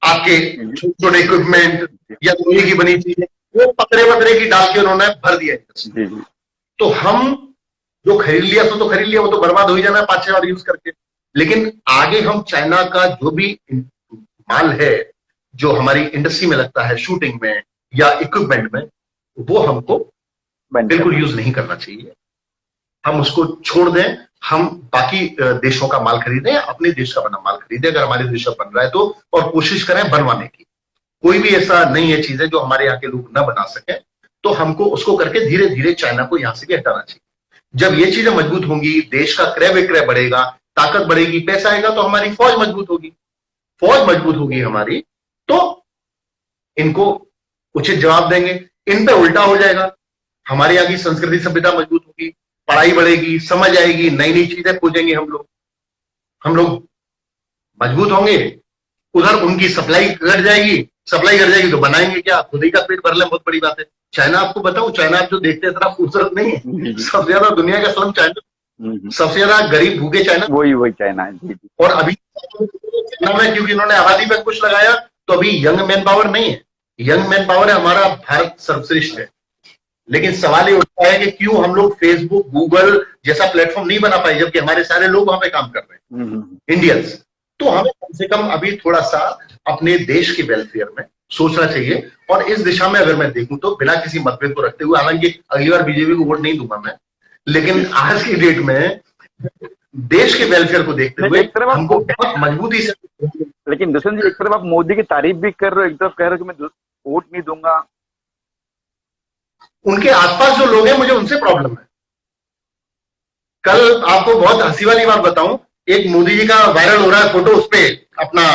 आपके छोटे छोटे इक्विपमेंट या लोहे की बनी चीजें, वो पतरे की डाल के उन्होंने भर दिया। तो हम जो खरीद लिया तो खरीद लिया, वो तो बर्बाद हो ही जाना है 5-6 बार यूज करके। लेकिन आगे हम चाइना का जो भी माल है जो हमारी इंडस्ट्री में लगता है, शूटिंग में या इक्विपमेंट में, वो हमको बिल्कुल यूज नहीं करना चाहिए। हम उसको छोड़ दें, हम बाकी देशों का माल खरीदें, अपने देश का बना माल खरीदें अगर हमारे देश का बन रहा है तो, और कोशिश करें बनवाने की। कोई भी ऐसा नहीं है चीजें जो हमारे यहाँ के लोग न बना सके, तो हमको उसको करके धीरे धीरे चाइना को यहां से भी हटाना चाहिए। जब ये चीजें मजबूत होंगी, देश का क्रय विक्रय बढ़ेगा, ताकत बढ़ेगी, पैसा आएगा, तो हमारी फौज मजबूत होगी। फौज मजबूत होगी हमारी, तो इनको उचित जवाब देंगे। इन पे उल्टा हो जाएगा, हमारे यहाँ की संस्कृति सभ्यता मजबूत होगी, पढ़ाई बढ़ेगी, समझ आएगी, नई नई चीजें खोजेंगे हम लोग मजबूत होंगे। उधर उनकी सप्लाई घट जाएगी तो बनाएंगे क्या? खुद ही का पेट भर ले, बहुत बड़ी बात है। चाइना, आपको बताऊं, चाइना आप जो देखते हैं इतना खूबसूरत नहीं है, सबसे ज्यादा दुनिया का स्लम चाइना, सबसे ज्यादा गरीब भूखे चाइना, वही चाइना है। और अभी चाइना में क्योंकि इन्होंने आबादी पर कुछ लगाया, तो अभी यंग मैन पावर नहीं है, यंग मैन पावर है हमारा भारत सर्वश्रेष्ठ है। लेकिन सवाल ये उठता है कि क्यों हम लोग फेसबुक, गूगल जैसा प्लेटफॉर्म नहीं बना पाए, जबकि हमारे सारे लोग वहां पे काम कर रहे हैं, इंडियंस। तो हमें कम से कम अभी थोड़ा सा अपने देश के वेलफेयर में सोचना चाहिए। और इस दिशा में अगर मैं देखूं तो बिना किसी मतभेद को रखते हुए, हालांकि अगली बार बीजेपी को वोट नहीं दूंगा मैं, लेकिन आज की डेट में देश के वेलफेयर को देखते हुए हमको बहुत मजबूती से। लेकिन दुष्यंत जी, एक तरफ आप मोदी की तारीफ भी कर रहे हो, एक तरफ कह रहे हो कि मैं वोट नहीं दूंगा। उनके आसपास जो लोग हैं, मुझे उनसे प्रॉब्लम है। कल आपको बहुत हंसी वाली बात बताऊं, एक मोदी जी का वायरल हो रहा है फोटो, उस पे अपना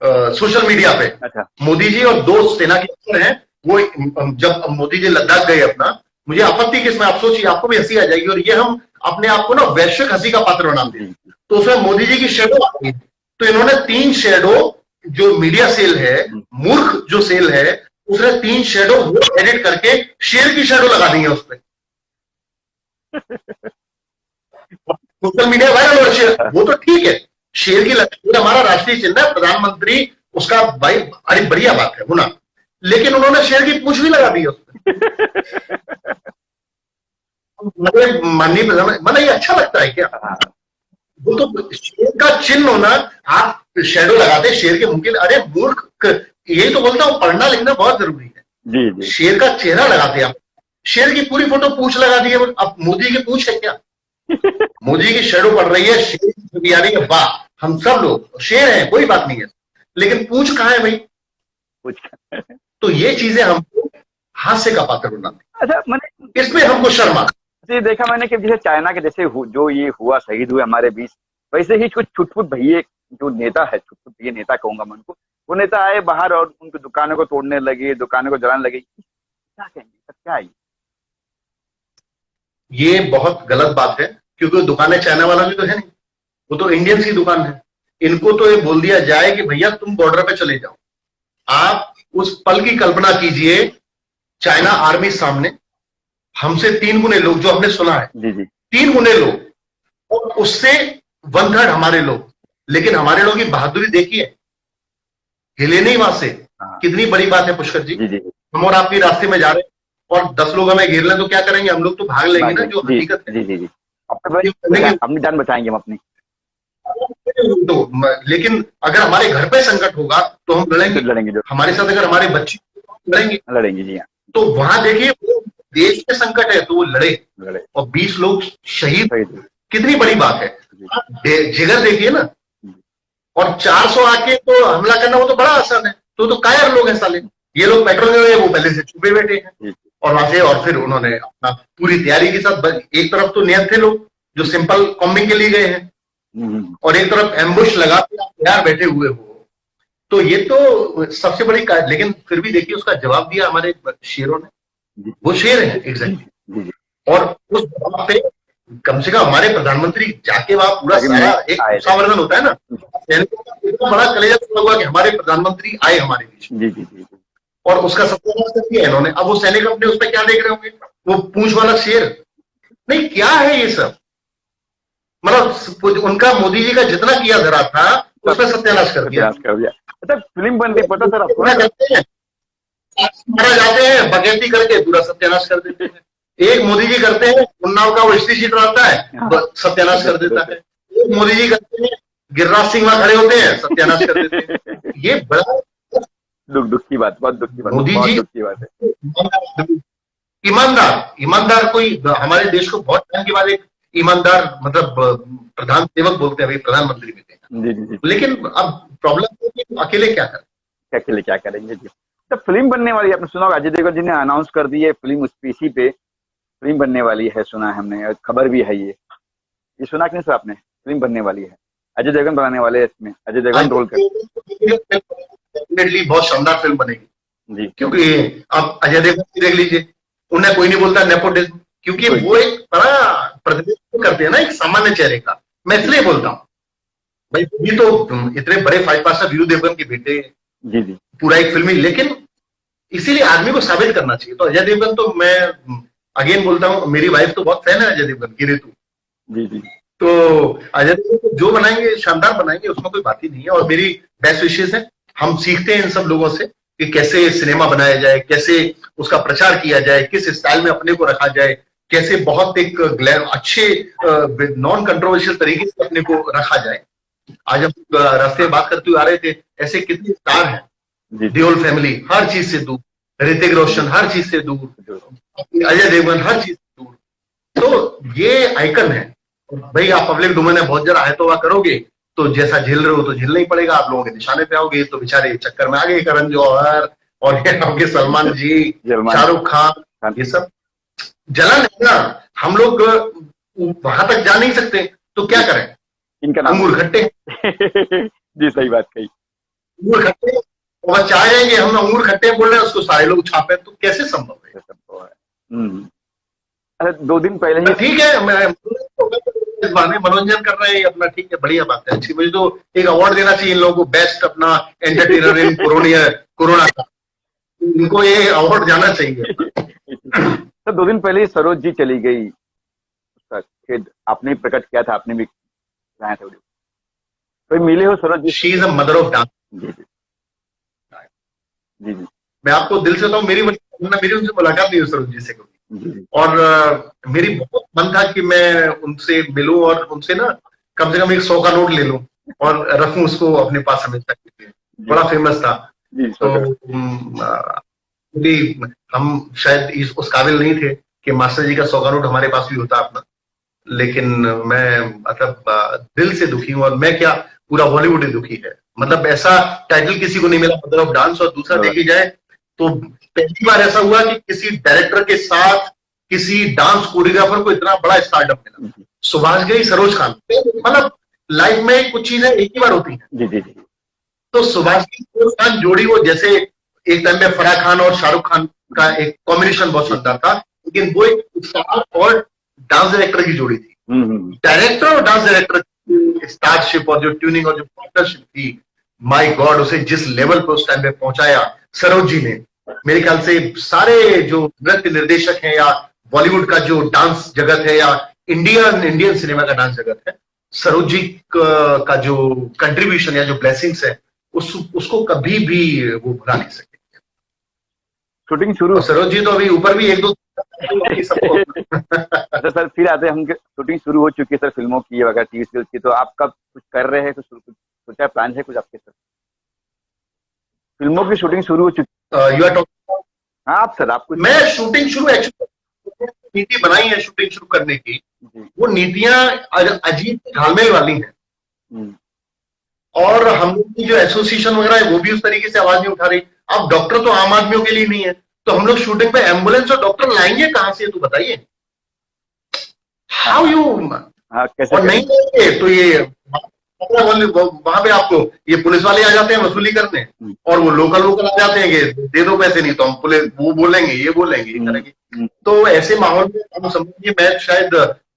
सोशल मीडिया पे। अच्छा। मोदी जी और 2 सेना के अफसर हैं, वो जब मोदी जी लद्दाख गए अपना, मुझे आपत्ति किसमें, आप सोचिए, आपको भी हंसी आ जाएगी, और ये हम अपने आप को ना वैश्विक हंसी का पात्र बना दें। तो उसमें मोदी जी की शेडो आ गई, तो इन्होंने 3 शेडो, जो मीडिया सेल है, मूर्ख जो सेल है, उसने 3 शेडो वो एडिट करके शेर की शेडो लगा दी है उस पर। सोशल मीडिया वायरल हो, शेर, वो तो ठीक है, शेर की लकीर हमारा राष्ट्रीय चिन्ह है, प्रधानमंत्री उसका भाई, अरे बढ़िया बात है होना, लेकिन उन्होंने शेर की पूंछ भी लगा दी है उसमें। माननीय प्रधानमंत्री, मतलब ये अच्छा लगता है क्या? वो तो शेर का चिन्ह होना, आप शेडो लगाते शेर के मुंह के लिए, अरे मूर्ख, यही तो बोलता हूं, पढ़ना लिखना बहुत जरूरी है। जी। शेर का चेहरा लगाते आप, शेर की पूरी फोटो पूंछ लगा दी है। अब मोदी की पूंछ है क्या? मोदी की शेडो पड़ रही है, शेर की छवि आ रही है, वाह, हम सब लोग शेर हैं, कोई बात नहीं है, लेकिन पूंछ कहां है भाई? तो ये चीजें हमको हास्य का पात्र बनाती। अच्छा, मैंने इसमें हमको शर्मा देखा मैंने कि जैसे चाइना के जैसे जो ये हुआ, शहीद हुए हमारे बीच, वैसे ही कुछ छुटपुट भैये जो नेता है, छुटपुट भैये नेता कहूंगा मैं उनको, वो नेता आए बाहर और उनकी दुकानों को तोड़ने लगे, दुकानों को जलाने लगे। क्या कहेंगे, क्या है ये? बहुत गलत बात है, क्योंकि दुकानें चाइना वाला भी तो है नहीं, वो तो इंडियंस की दुकान है। इनको तो ये बोल दिया जाए कि भैया तुम बॉर्डर पे चले जाओ। आप उस पल की कल्पना कीजिए, चाइना आर्मी सामने, हमसे 3 गुने लोग, जो हमने सुना है, 3 गुने लोग, और उससे 1/3 हमारे लोग, लेकिन हमारे लोगों की बहादुरी देखिए, हिले नहीं वहां से। हाँ। कितनी बड़ी बात है पुष्कर जी। जी जी हम और आप भी रास्ते में जा रहे हैं और 10 लोग हमें घेर लें तो क्या करेंगे? हम लोग तो भाग लेंगे ना, जो जी हकीकत है। जी जी जी अपनी जान बचाएंगे हम अपनी। तो लेकिन अगर हमारे घर पे संकट होगा तो हम लड़ेंगे जो हमारे साथ, अगर हमारे बच्चे लड़ेंगे जी हाँ। तो वहां देखिए वो देश में संकट है तो वो लड़े और 20 लोग शहीद, कितनी बड़ी बात है। जिगर देखिए ना, और 400 आके तो हमला करना वो तो बड़ा आसान है। तो कायर लोग हैं साले, ये लोग पेट्रोल में वो पहले से छुपे बैठे हैं और वहां से, और फिर उन्होंने अपना पूरी तैयारी के साथ, एक तरफ तो नियत थे लोग जो सिंपल कॉम्बिंग के लिए गए हैं और एक तरफ एम्बुश लगा के तैयार बैठे हुए हो। तो ये तो सबसे बड़ी लेकिन फिर भी देखिए उसका जवाब दिया हमारे शेरों ने। वो शेर है एग्जैक्टली। और उस जवाब पे कम से कम हमारे प्रधानमंत्री जाके वहां पूरा सारा एक उत्साहवर्धन होता है ना, इतना बड़ा कलेजा हुआ कि हमारे प्रधानमंत्री आए हमारे बीच में और उसका सत्यानाश कर दिया इन्होंने। अब वो सैनिक अपने उस पर क्या देख रहे होंगे, वो पूंछ वाला शेर नहीं, क्या है ये सब? मतलब उनका मोदी जी का जितना किया धरा था उसका सत्यानाश कर दिया। अच्छा फिल्म बन रही, पता सर आपको? मारा जाते हैं बगैती करके, पूरा सत्यानाश कर देते हैं। एक मोदी जी करते हैं, उन्नाव का वो स्टीशीट रहता है, सत्यानाश कर देता है। एक मोदी जी करते हैं, गिरिराज सिंह वहां खड़े होते हैं, सत्यानाश कर देते हैं। ये बड़ा दुख की बात, बहुत दुख की बात, मोदी जी दुख की बात है। ईमानदार कोई हमारे देश को बहुत टाइम के बाद एक ईमानदार, मतलब प्रधान सेवक बोलते हैं, अभी प्रधानमंत्री भी थे। लेकिन अब प्रॉब्लम है कि अकेले क्या करेंगे जी। तो फिल्म बनने वाली, आपने सुना होगा अजय देवगन जी ने अनाउंस कर दी है फिल्म, उस पीसी पे फिल्म बनने वाली है, सुना है हमने, खबर भी है ये सुना कि नहीं सर आपने? फिल्म बनने वाली है, अजय देवगन बनाने वाले हैं इसमें, अजय देवगन रोल कर। बहुत शानदार फिल्म बनेगी जी, क्योंकि अब अजय देवगन देख लीजिए, उन्हें कोई नहीं बोलता नेपोटिज्म, क्योंकि वो एक बड़ा प्रतिनिधित्व करते हैं ना एक सामान्य चेहरे का। मैं इसलिए बोलता हूँ भाई, ये तो इतने बड़े 5 स्टार वीरू देवगन के बेटे, जी पूरा एक फिल्मी, लेकिन इसीलिए आदमी को साबित करना चाहिए। तो अजय देवगन तो मैं अगेन बोलता हूँ, मेरी वाइफ तो बहुत फैन है अजय देवगन की, ऋतु जी। तो अजय देवगन जो बनाएंगे शानदार बनाएंगे, उसमें कोई बात ही नहीं है। और मेरी बेस्ट विशेष है, हम सीखते हैं इन सब लोगों से कि कैसे सिनेमा बनाया जाए, कैसे उसका प्रचार किया जाए, किस स्टाइल में अपने को रखा जाए, कैसे बहुत एक अच्छे नॉन कंट्रोवर्शियल तरीके से अपने को रखा जाए। आज हम रास्ते में बात करते हुए आ रहे थे, ऐसे कितने स्टार हैं, देओल फैमिली हर चीज से दूर, ऋतिक रोशन हर चीज से दूर, अजय देवगन हर चीज से दूर। तो ये आइकन है भाई। आप पब्लिक डोमेन में बहुत जरा है तो वह करोगे तो जैसा झेल रहे हो तो झेलना ही पड़ेगा, आप लोगों के निशाने पे आओगे। तो बेचारे चक्कर में आ गए करण जौहर और ये आपके सलमान जी, शाहरुख खान, ये सब जलन है ना। हम लोग वहां तक जा नहीं सकते तो क्या करें? इनका नाम अंगूर खट्टे जी, सही बात कही, अंगूर खट्टे। और चाह जाएंगे हम अंगूर खट्टे बोल रहे हैं, उसको सारे लोग छापे, तो कैसे संभव है? अरे 2 दिन पहले ही ठीक है, मैं इस बहाने मनोरंजन कर रहे हैं अपना, ठीक है, बढ़िया बात है, अच्छी। मुझे तो एक अवार्ड देना चाहिए इन लोगों को, बेस्ट अपना एंटरटेनर इन कोरोना का, इनको ये अवार्ड जाना चाहिए। तो 2 दिन पहले ही सरोज जी चली गई, उसका खेद आपने प्रकट किया था, आपने भी लाया था वीडियो, तो मिले हो Saroj ji? She is a mother of dance. जी, मैं आपको दिल से बताऊं, मेरी उनसे मुलाकात नहीं हुई सरोज जी से कभी, और मेरी बहुत मन था कि मैं उनसे मिलूं और उनसे ना कम से कम एक 100 का नोट ले लूं और रखूं उसको अपने पास हमेशा के लिए। बड़ा फेमस था। तो हम शायद उस काबिल नहीं थे कि मास्टर जी का 100 का नोट हमारे पास भी होता अपना, लेकिन मैं मतलब दिल से दुखी हूं। और मैं क्या, पूरा बॉलीवुड ही दुखी है। मतलब ऐसा टाइटल किसी को नहीं मिला मदर ऑफ डांस। और दूसरा देखी जाए तो पहली बार ऐसा हुआ कि किसी डायरेक्टर के साथ किसी डांस कोरियोग्राफर को इतना बड़ा स्टारडम मिला। सुभाष घई, सरोज खान, मतलब लाइफ में कुछ चीजें एक ही बार होती हैं। जी। तो सुभाष घई सरोज खान जोड़ी, वो जैसे एक टाइम में फराह खान और शाहरुख खान का एक कॉम्बिनेशन बहुत शानदार था, लेकिन वो एक स्टार और डांस डायरेक्टर की जोड़ी थी। डायरेक्टर और डांस डायरेक्टर की स्टारशिप और जो ट्यूनिंग और जो पार्टनरशिप थी, माय गॉड, उसे जिस लेवल पे उस टाइम पे पहुंचाया सरोज जी ने, मेरे ख्याल से सारे जो नृत्य निर्देशक हैं या बॉलीवुड का जो डांस जगत है या इंडियन सिनेमा का डांस जगत है, सरोज जी का जो कंट्रीब्यूशन या जो ब्लेसिंग्स है उसको कभी भी वो भुला नहीं सकते। शूटिंग शुरू और सरोज जी तो अभी ऊपर भी एक दो सबको अच्छा सर, फिर आते हैं हम, शूटिंग शुरू हो चुकी है सर फिल्मों की वगैरह, टीवी सीरियल की, तो आप कब कुछ कर रहे हैं, कुछ सोचा प्लान है कुछ आपके सर? फिल्मों की शूटिंग शुरू हो चुकी यू आर टॉकिंग? हाँ आप सर, आप कुछ? मैं शूटिंग शुरू एक्चुअली नीति बनाई है शूटिंग शुरू करने की, वो नीतियां अजीब घालमेल वाली हैं और हम लोग की जो एसोसिएशन वगैरह है वो भी उस तरीके से आवाज नहीं उठा रही। अब डॉक्टर तो आम आदमियों के लिए नहीं है, तो हम लोग शूटिंग पे एम्बुलेंस और डॉक्टर लाएंगे कहां से, तो बताइए हाउ यू। कैसे और नहीं लाएंगे तो ये वहां पे आपको ये पुलिस वाले आ जाते हैं वसूली करने, और वो लोकल आ जाते हैं कि दे दो पैसे, नहीं तो हम पुलिस वो बोलेंगे ये बोलेंगे इस तरह की। तो ऐसे माहौल में हम समझिए, मैं शायद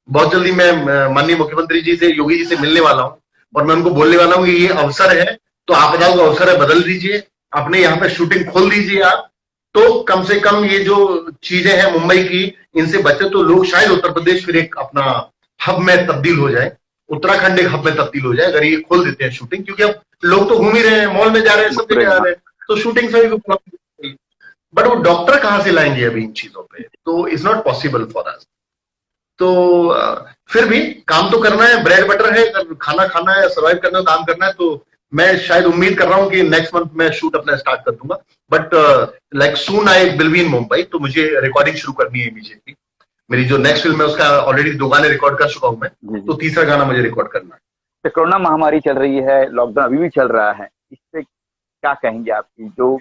बहुत जल्दी मैं माननीय मुख्यमंत्री जी से, योगी जी से मिलने वाला हूँ और मैं उनको बोलने वाला हूँ कि ये अवसर है तो आपदा का अवसर है, बदल दीजिए, अपने यहाँ पे शूटिंग खोल दीजिए आप, तो कम से कम ये जो चीजें हैं मुंबई की इनसे बचे, तो लोग शायद उत्तर प्रदेश फिर एक अपना हब में तब्दील हो जाए, उत्तराखंड एक हब में तब्दील हो जाए अगर ये खोल देते हैं शूटिंग। क्योंकि अब लोग तो घूम ही रहे हैं, मॉल में जा रहे हैं, सब जगह जा रहे हैं, तो शूटिंग से भी, बट वो डॉक्टर कहां से लाएंगे अभी इन चीजों पे, तो it's not possible for us. तो फिर भी काम तो करना है, ब्रेड बटर है, खाना खाना है, सर्वाइव करना है, काम करना है, तो मैं शायद उम्मीद कर रहा हूं कि नेक्स्ट मंथ मैं शूट अपना स्टार्ट कर दूंगा, but like soon I will be in Mumbai, तो मुझे रिकॉर्डिंग शुरू करनी है इमीडिएटली। मेरी जो नेक्स्ट फिल्म है उसका ऑलरेडी 2 गाने रिकॉर्ड कर चुका हूं मैं, तो तीसरा गाना मुझे रिकॉर्ड करना है। कोरोना महामारी चल रही है, लॉकडाउन अभी भी चल रहा है, इससे क्या कहेंगे आपकी जो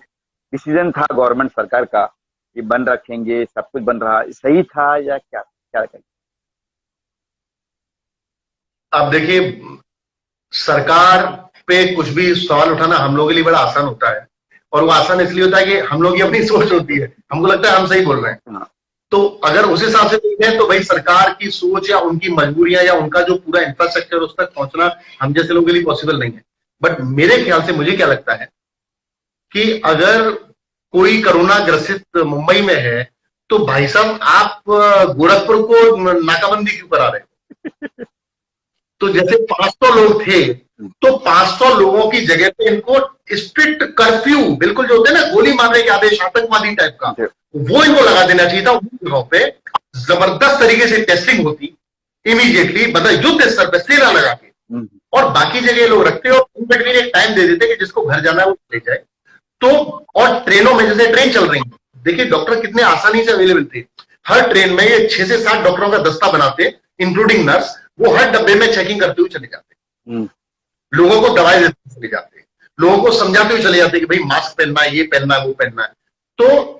डिसीजन था गवर्नमेंट सरकार का कि बंद रखेंगे, सब कुछ बन रहा, सही था या क्या क्या कहेंगे? आप देखिए, सरकार पे कुछ भी सवाल उठाना हम लोगों के लिए बड़ा आसान होता है, और वो आसान इसलिए होता है कि हम लोग की अपनी सोच होती है, हमको लगता है हम सही बोल रहे हैं। तो अगर उस हिसाब से देखें तो भाई सरकार की सोच या उनकी मजबूरियां या उनका जो पूरा इंफ्रास्ट्रक्चर उस तक पहुंचना हम जैसे लोगों के लिए पॉसिबल नहीं है। बट मेरे ख्याल से मुझे क्या लगता है कि अगर कोई कोरोना ग्रसित मुंबई में है तो भाई साहब आप गोरखपुर को नाकाबंदी क्यों करा रहे हो? तो जैसे 500 लोग थे तो 500 लोगों की जगह पे इनको स्ट्रिक्ट कर्फ्यू, बिल्कुल जो होते हैं ना गोली मारने के आदेश आतंकवादी टाइप का, वो इनको लगा देना चाहिए था। उन जगहों पे जबरदस्त तरीके से टेस्टिंग होती इमीडिएटली, मतलब युद्ध स्तर पर सेना लगा के, और बाकी जगह लोग रखते और इन बिटवीन एक टाइम दे देते कि जिसको घर जाना है वो ले जाए। तो और ट्रेनों में जैसे ट्रेन चल रही है, देखिए डॉक्टर कितने आसानी से अवेलेबल थे, हर ट्रेन में ये 6 से 7 डॉक्टरों का दस्ता बनाते इंक्लूडिंग नर्स, वो हर डब्बे में चेकिंग करते हुए चले जाते, लोगों को दवाई देते हुए चले जाते, लोगों को समझाते हुए चले जाते कि भाई मास्क पहनना है, ये पहनना है, वो पहनना है। तो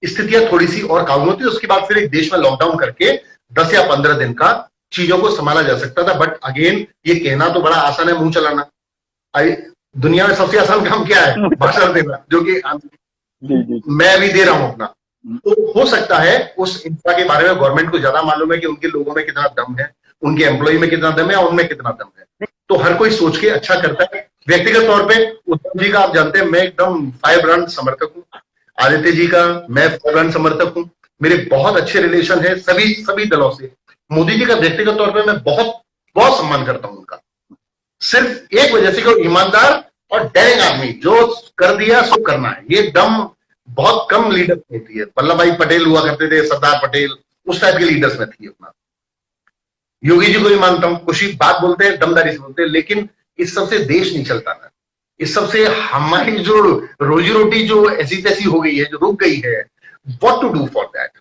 स्थितियां थोड़ी सी और काबू होती है। उसके बाद फिर एक देश में लॉकडाउन करके 10 या 15 दिन का चीजों को संभाला जा सकता था। बट अगेन ये कहना तो बड़ा आसान है, मुंह चलाना। दुनिया में सबसे आसान काम क्या है? भाषण देना, जो कि मैं अभी दे रहा हूं अपना। तो हो सकता है उस इंफ्रा के बारे में गवर्नमेंट को ज्यादा मालूम है कि उनके लोगों में कितना दम है, उनके एम्प्लॉय में कितना दम है और उनमें कितना दम है। तो हर कोई सोच के अच्छा करता है। व्यक्तिगत तौर पे उत्तम जी का आप जानते हैं मैं एकदम फायर ब्रांड समर्थक हूँ, आदित्य जी का मैं फायर ब्रांड समर्थक हूँ, मेरे बहुत अच्छे रिलेशन है सभी दलों से। मोदी जी का व्यक्तिगत तौर पे मैं बहुत बहुत सम्मान करता हूं उनका, सिर्फ एक वजह से कि वो ईमानदार और डेयरिंग आदमी, जो कर दिया सो करना है, ये दम बहुत कम लीडर होती है। वल्लभ भाई पटेल हुआ करते थे, सरदार पटेल, उस टाइप के लीडर्स में थी अपना। योगी जी को भी मानता हूं, कुछ ही बात बोलते हैं, दमदारी से बोलते हैं, लेकिन इस सबसे देश नहीं चलता ना, इस सबसे हमारी जो रोजी रोटी जो ऐसी तैसी हो गई है, जो रुक गई है, what to do for that.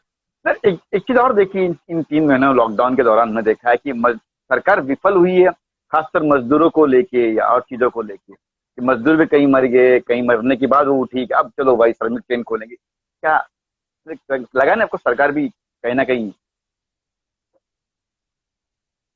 Sir एक चीज और देखिए, इन 3 महीनों लॉकडाउन के दौरान हमने देखा है कि सरकार विफल हुई है, खासकर मजदूरों को लेके या और चीजों को लेके। मजदूर भी कहीं मर गए, कहीं मरने के बाद वो उठी कि अब चलो भाई श्रमिक ट्रेन खोलेंगे। क्या लगा ना आपको सरकार भी कहीं ना कहीं?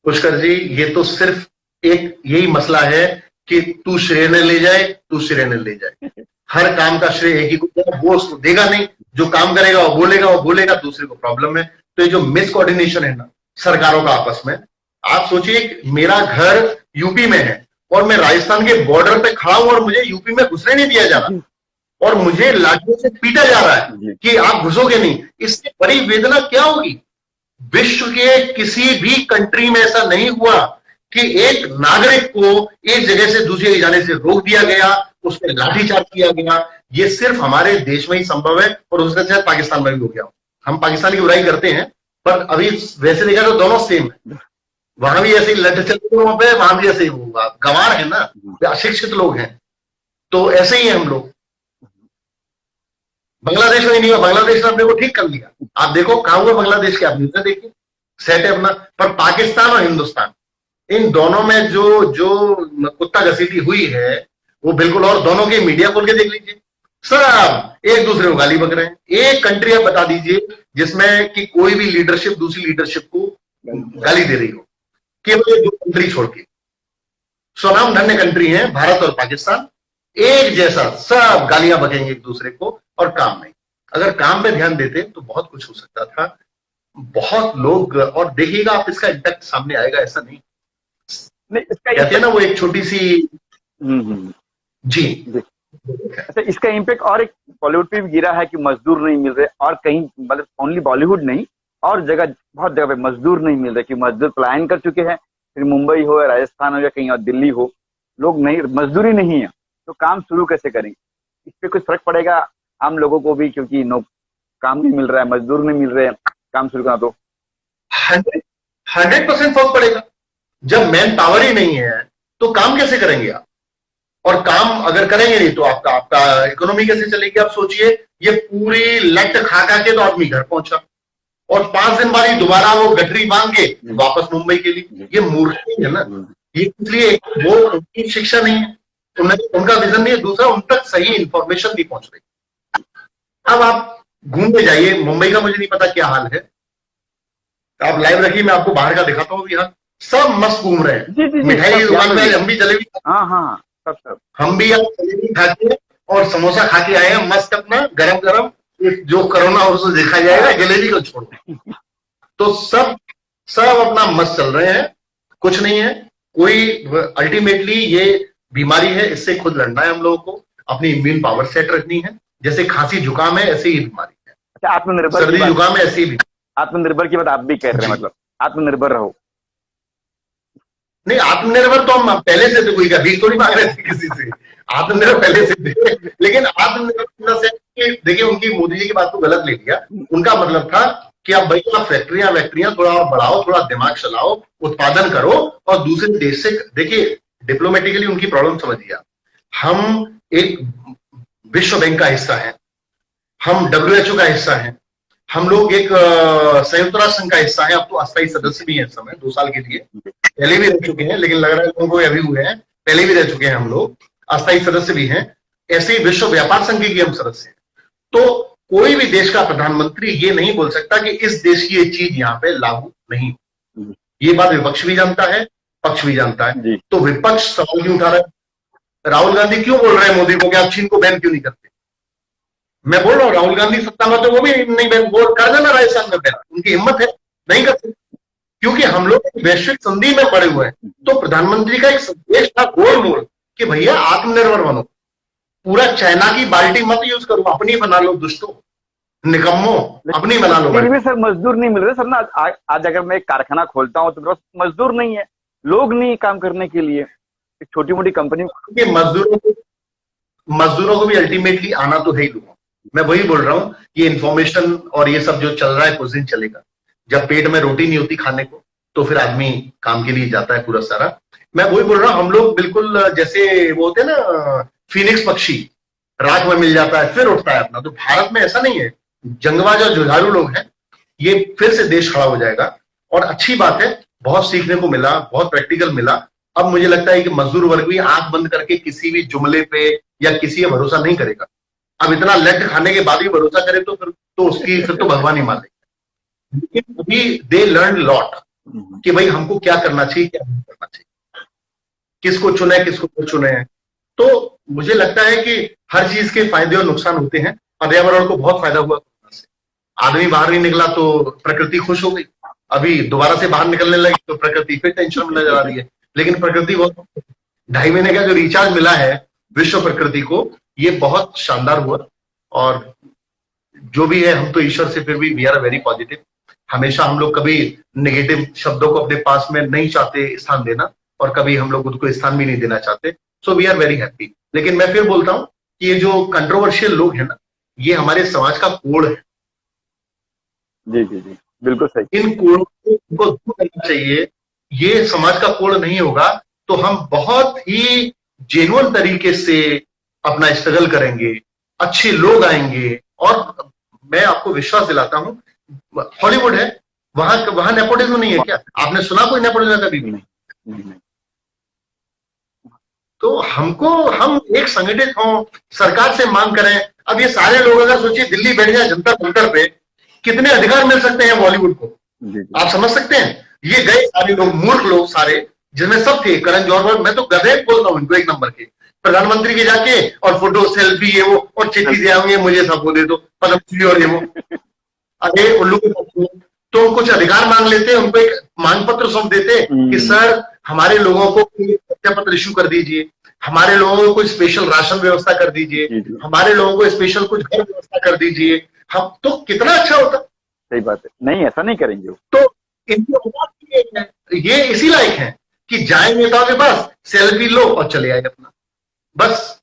पुष्कर जी, ये तो सिर्फ एक यही मसला है कि तू श्रेय न ले जाए, तू श्रेय न ले जाए। हर काम का श्रेय एक ही को देगा, वो उसको देगा नहीं। जो काम करेगा वो बोलेगा, दूसरे को प्रॉब्लम है। तो ये जो मिस कोऑर्डिनेशन है ना सरकारों का आपस में, आप सोचिए मेरा घर यूपी में है और मैं राजस्थान के बॉर्डर पे खड़ा हूं और मुझे यूपी में घुसने नहीं दिया जा रहा और मुझे लाठियों से पीटा जा रहा है कि आप घुसोगे नहीं। इससे बड़ी वेदना क्या होगी? विश्व के किसी भी कंट्री में ऐसा नहीं हुआ कि एक नागरिक को एक जगह से दूसरी जगह जाने से रोक दिया गया, उस पर लाठीचार्ज किया गया। ये सिर्फ हमारे देश में ही संभव है और उसके शायद पाकिस्तान में भी हो गया। हम पाकिस्तान की बुराई करते हैं, पर अभी वैसे देखा तो दोनों सेम है। वहां भी ऐसे ही लठ चल रहे पे, वहां भी ऐसे ही होगा। गंवार है ना, अशिक्षित लोग हैं, तो ऐसे ही है हम लोग। बांग्लादेश में नहीं हुआ, बांग्लादेश ने अपने को ठीक कर लिया। आप देखो कहां हुआ बांग्लादेश के, आप न्यूज़ देखिए, सेट है अपना। पर पाकिस्तान और हिंदुस्तान, इन दोनों में जो कुत्ता घसीटी हुई है वो बिल्कुल, और दोनों के मीडिया खोल के देख लीजिए, सब एक दूसरे को गाली बक रहे हैं। एक कंट्री आप बता दीजिए जिसमें कि कोई भी लीडरशिप दूसरी लीडरशिप को गाली दे रही हो, केवल दो कंट्री छोड़ के। स्वनाम धन्य कंट्री है भारत और पाकिस्तान, एक जैसा सब गालियां बकेंगे एक दूसरे को और काम नहीं। अगर काम पे ध्यान देते तो बहुत कुछ हो सकता था। बहुत लोग, और देखिएगा आप, इसका इम्पैक्ट सामने आएगा, ऐसा नहीं इसका कहते हैं ना वो एक छोटी सी जी। अच्छा, इसका इम्पैक्ट और एक बॉलीवुड पे भी गिरा है कि मजदूर नहीं मिल रहे, और कहीं मतलब ओनली बॉलीवुड नहीं, और जगह बहुत जगह पे मजदूर नहीं मिल रहे कि मजदूर पलायन कर चुके हैं। फिर मुंबई हो या राजस्थान हो या कहीं और दिल्ली हो, लोग नहीं, मजदूरी नहीं है, तो काम शुरू कैसे करेंगे? इस पे कुछ फर्क पड़ेगा आम लोगों को भी, क्योंकि काम नहीं मिल रहा है, मजदूर नहीं मिल रहे हैं, काम शुरू करना तो 100% फर्क पड़ेगा। जब मैन पावर ही नहीं है तो काम कैसे करेंगे आप? और काम अगर करेंगे नहीं तो आपका इकोनॉमी कैसे चलेगी? आप सोचिए, ये पूरी लट खा के तो आदमी घर पहुंचा और 5 दिन बाद ही दोबारा वो गठरी बांध के वापस मुंबई के लिए। ये मूर्खता है ना। ये इसलिए वो उनकी शिक्षा नहीं है, उनका विजन नहीं है। दूसरा, उन तक सही इंफॉर्मेशन नहीं पहुंच रही। अब आप घूमते जाइए, मुंबई का मुझे नहीं पता क्या हाल है, आप लाइव रखिए, मैं आपको बाहर का दिखाता हूँ। यहाँ सब मस्त घूम रहे हैं। मिठाई की दुकान में हम भी जलेबी, हाँ सब हम भी यहाँ जलेबी खा के और समोसा खा के आए हैं मस्त अपना गरम गरम। जो कोरोना हो उसको देखा जाएगा, जलेबी को छोड़ो। तो सब अपना मस्त चल रहे हैं, कुछ नहीं है कोई। अल्टीमेटली ये बीमारी है, इससे खुद लड़ना है हम लोगों को, अपनी इम्यून पावर सेट रखनी है। जैसे खांसी जुकाम है, ऐसे ही बीमारी है। अच्छा, आत्मनिर्भर, सर्दी जुकाम है, ऐसे ही आत्मनिर्भर की बात आप भी कह रहे हैं, मतलब आत्मनिर्भर रहो। नहीं, आत्मनिर्भर तो हम पहले से थे, कोई का भीख थोड़ी मांग रहे थे किसी से। आत्मनिर्भर पहले से थे, लेकिन आत्मनिर्भर से देखिए, उनकी मोदी जी की बात को गलत ले लिया। उनका मतलब था कि आप भाई आप फैक्ट्रियां थोड़ा और बढ़ाओ, थोड़ा दिमाग चलाओ, उत्पादन करो और दूसरे देश से। देखिए, डिप्लोमेटिकली उनकी प्रॉब्लम समझिए। हम एक विश्व बैंक का हिस्सा है, हम WHO का हिस्सा है, हम लोग एक संयुक्त राष्ट्र संघ का हिस्सा है। अब तो अस्थायी सदस्य भी हैं इस समय, 2 साल के लिए। पहले भी रह चुके हैं, लेकिन लग रहा है लोगों को अभी हुए हैं, पहले भी रह चुके हैं हम लोग, अस्थायी सदस्य भी हैं। ऐसे ही विश्व व्यापार संघ के हम सदस्य हैं। तो कोई भी देश का प्रधानमंत्री ये नहीं बोल सकता कि इस देश की ये चीज यहाँ पे लागू नहीं। ये बात विपक्ष भी जानता है, पक्ष भी जानता है। तो विपक्ष सवाल क्यों उठा रहा है? राहुल गांधी क्यों बोल रहे हैं मोदी को कि आप चीन को बैन क्यों नहीं करते? मैं बोल रहा हूँ, राहुल गांधी सत्ता में तो वो भी नहीं बैन, वो कर देना राजस्थान में बैन, उनकी हिम्मत है, नहीं करते। क्योंकि हम लोग वैश्विक संधि में पड़े हुए हैं। तो प्रधानमंत्री का एक संदेश था गोल कि भैया आत्मनिर्भर बनो, पूरा चाइना की बाल्टी मत यूज करो, अपनी बना लो, दुष्टों निकम्मो, अपनी बना लो। फिर भी सर मजदूर नहीं मिल रहे सर ना। आज अगर मैं एक कारखाना खोलता हूँ तो मेरे पास मजदूर नहीं है, लोग नहीं काम करने के लिए। एक छोटी मोटी कंपनी, मजदूरों को भी अल्टीमेटली आना तो है ही लोगों। मैं वही बोल रहा हूँ, ये इन्फॉर्मेशन और ये सब जो चल रहा है कुछ दिन चलेगा। जब पेट में रोटी नहीं होती खाने को तो फिर आदमी काम के लिए जाता है पूरा सारा। मैं वही बोल रहा हूँ, हम लोग बिल्कुल जैसे वो होते हैं ना फीनिक्स पक्षी, रात में मिल जाता है फिर उठता है अपना। तो भारत में ऐसा नहीं है। जंगबाज और जुझारू लोग हैं, ये फिर से देश खड़ा हो जाएगा। और अच्छी बात है, बहुत सीखने को मिला, बहुत प्रैक्टिकल मिला। अब मुझे लगता है कि मजदूर वर्ग भी आंख बंद करके किसी भी जुमले पे या किसी पे भरोसा नहीं करेगा। अब इतना लट खाने के बाद भी भरोसा करे तो फिर तो भगवान ही मान लेगा। लेकिन अभी दे लर्न लॉट कि भाई हमको क्या करना चाहिए, क्या नहीं करना चाहिए, किसको चुने किसको नहीं चुने। तो मुझे लगता है कि हर चीज के फायदे और नुकसान होते हैं। पर्यावरण को बहुत फायदा हुआ कोरोना से। आदमी बाहर नहीं निकला तो प्रकृति खुश हो गई। अभी दोबारा से बाहर निकलने लगी तो प्रकृति फिर टेंशन में नजर आ रही है। लेकिन प्रकृति बहुत 2.5 महीने का जो रिचार्ज मिला है विश्व प्रकृति को, ये बहुत शानदार हुआ। और जो भी है, हम तो ईश्वर से फिर भी वी आर वेरी पॉजिटिव। हमेशा हम लोग कभी नेगेटिव शब्दों को अपने पास में नहीं चाहते स्थान देना। और कभी हम लोग उनको स्थान भी नहीं देना चाहते। So we are very happy. लेकिन मैं फिर बोलता हूँ कि ये जो कंट्रोवर्शियल लोग हैं ना, ये हमारे समाज का कोड है। जी जी जी, बिल्कुल सही। इन कोड़ों को दूर करना चाहिए। ये समाज का कोड नहीं होगा तो हम बहुत ही जेन्युइन तरीके से अपना स्ट्रगल करेंगे, अच्छे लोग आएंगे। और मैं आपको विश्वास दिलाता हूं, हॉलीवुड है, वहां नेपोटिज्म नहीं है क्या? आपने सुना कोई नेपोटिज्म कभी भी? नहीं। तो हम एक संगठित हों, सरकार से मांग करें। अब ये सारे लोग अगर सोचिए दिल्ली बैठ जाए जंतर मंतर पे, कितने अधिकार मिल सकते हैं बॉलीवुड को? आप समझ सकते हैं? ये गए सारे लोग, मूर्ख लोग सारे, जिसमें सब थे करण जौहर। मैं तो गधे बोलता हूं इनको, एक नंबर के प्रधानमंत्री के जाके और फोटो सेल्फी ये वो, और चिट्ठी से आऊंगे मुझे सब वो दे दो, पद्मश्री और ये वो। अरे उल्लू तो कुछ अधिकार मांग लेते, उनको एक मांग पत्र सौंप देते कि सर हमारे लोगों को सत्या पत्र इश्यू कर दीजिए, हमारे लोगों को कोई स्पेशल राशन व्यवस्था कर दीजिए, हमारे लोगों को स्पेशल कुछ घर व्यवस्था कर दीजिए। हम तो कितना अच्छा होता। सही बात है। नहीं, ऐसा नहीं करेंगे। तो इनके ये इसी लायक है कि जाए नेताओं के पास, सेल्फी लो और चले आए अपना, बस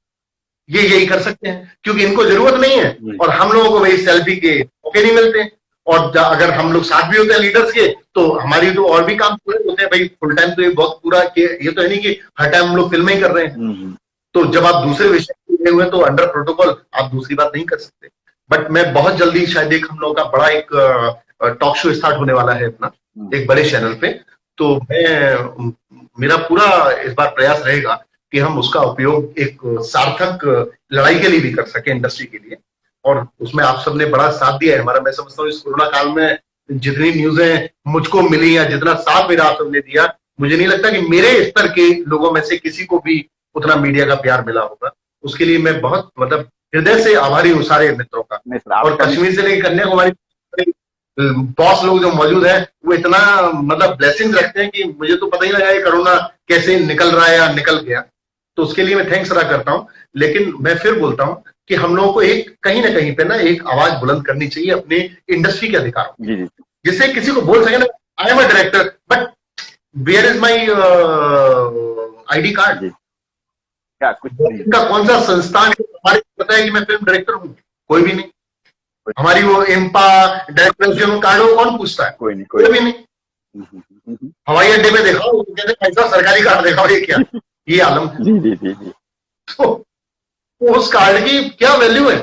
ये यही कर सकते हैं, क्योंकि इनको जरूरत नहीं है और हम लोगों को वही सेल्फी के मौके नहीं मिलते। और अगर हम लोग साथ भी होते हैं लीडर्स के, तो हमारी तो और भी काम पूरे होते हैं भाई। फुल टाइम तो ये बहुत पूरा, ये तो है नहीं कि हर टाइम हम लोग फिल्में ही कर रहे हैं। तो जब आप दूसरे विषय में हुए तो अंडर प्रोटोकॉल आप दूसरी बात नहीं कर सकते। बट मैं बहुत जल्दी शायद एक हम लोगों का बड़ा एक टॉक शो स्टार्ट होने वाला है अपना, एक बड़े चैनल पे। तो मेरा पूरा इस बार प्रयास रहेगा कि हम उसका उपयोग एक सार्थक लड़ाई के लिए भी कर सके, इंडस्ट्री के लिए। और उसमें आप सबने बड़ा साथ दिया है हमारा। मैं समझता हूँ इस कोरोना काल में जितनी न्यूज़ें मुझको मिली या जितना साथ मेरा आप सबने दिया, मुझे नहीं लगता कि मेरे स्तर के लोगों में से किसी को भी उतना मीडिया का प्यार मिला होगा। उसके लिए मैं बहुत मतलब हृदय से आभारी हूँ सारे मित्रों का। और कश्मीर से लेकर कन्याकुमारी बॉस लोग जो मौजूद हैं, वो इतना मतलब ब्लेसिंग्स रखते हैं कि मुझे तो पता ही लगा ये कोरोना कैसे निकल रहा है या निकल गया। तो उसके लिए मैं थैंक्स अदा करता हूँ। लेकिन मैं फिर बोलता हूँ कि हम लोगों को एक कहीं ना कहीं पे ना एक आवाज बुलंद करनी चाहिए अपने इंडस्ट्री के अधिकारों, जिससे किसी को बोल सके ना, I am a director but where is my ID card? क्या कुछ इनका कौन सा संस्थान हमारे पता है कि मैं फिल्म डायरेक्टर हूँ? कोई भी नहीं। हमारी वो इम्पा डायरेक्टर कार्ड हो कौन पूछता है? कोई नहीं, कोई भी नहीं। हवाई अड्डे में देखा कहते पैसा सरकारी कार्ड दिखाओ, ये क्या? ये आलम है। जी जी जी जी। तो उस कार्ड की क्या वैल्यू है?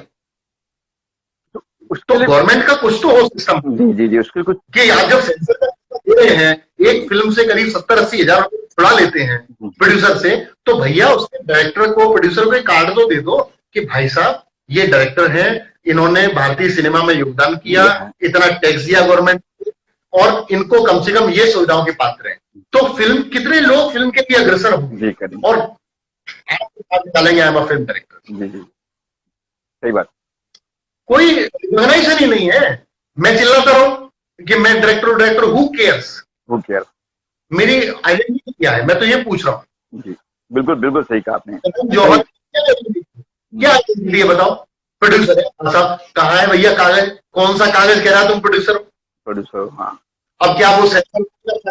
तो गवर्नमेंट का कुछ तो हो सिस्टम। जी जी जी, उसके कुछ कि आज जब सेंसर दे रहे हैं, एक फिल्म से करीब 70-80 हजार रुपए छुड़ा लेते हैं प्रोड्यूसर से, तो भैया उसके डायरेक्टर को, प्रोड्यूसर को एक कार्ड तो दे दो कि भाई साहब ये डायरेक्टर हैं, इन्होंने भारतीय सिनेमा में योगदान किया, इतना टैक्स दिया गवर्नमेंट, और इनको कम से कम ये सुविधाओं के पात्र हैं। तो फिल्म, कितने लोग फिल्म के लिए अग्रसर होंगे और डालेंगे I am a film director. जी जी, सही बात। कोई रिकॉग्नाइजेशन ही नहीं है। मैं चिल्लाता रहूं कि मैं डायरेक्टर हु केयर्स? मेरी आइडेंटिटी क्या है? मैं तो ये पूछ रहा हूँ। जी बिल्कुल बिल्कुल सही कहा आपने। जौहर क्या आइडेंटिटी है बताओ? प्रोड्यूसर है साहब। कहाँ है भैया कागज? कौन सा कागज कह रहा है तुम प्रोड्यूसर? हाँ। अब क्या वो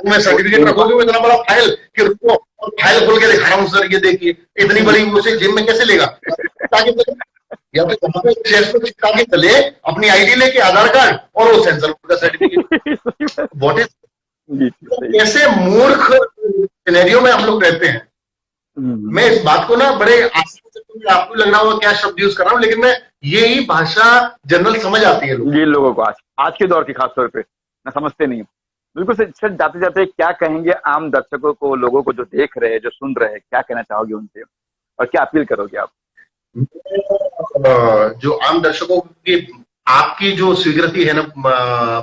में सर्टिफिकेट रखोगे इतना बड़ा फाइल कि रुको फाइल खोल के दिखा रहा हूँ सर, ये देखिए इतनी बड़ी, उसे जिम में कैसे लेगा? ताकि या तो वहां पे चेस्ट पे चिपका के चले अपनी आईडी लेके, आधार कार्ड और वो सेंसर का सर्टिफिकेट। व्हाट इज, कैसे मूर्ख सिनेरियो में हम लोग रहते हैं। मैं इस बात को ना बड़े आपको लग रहा होगा क्या शब्द यूज कर रहा हूँ, लेकिन मैं यही भाषा जनरल समझ आती है ये लोगों को आज के दौर के खासतौर पे ना समझते नहीं। बिल्कुल सर, जाते जाते क्या कहेंगे आम दर्शकों को, लोगों को जो देख रहे हैं, जो सुन रहे हैं, क्या कहना चाहोगे उनसे और क्या अपील करोगे आप? जो आम दर्शकों की आपकी जो स्वीकृति है ना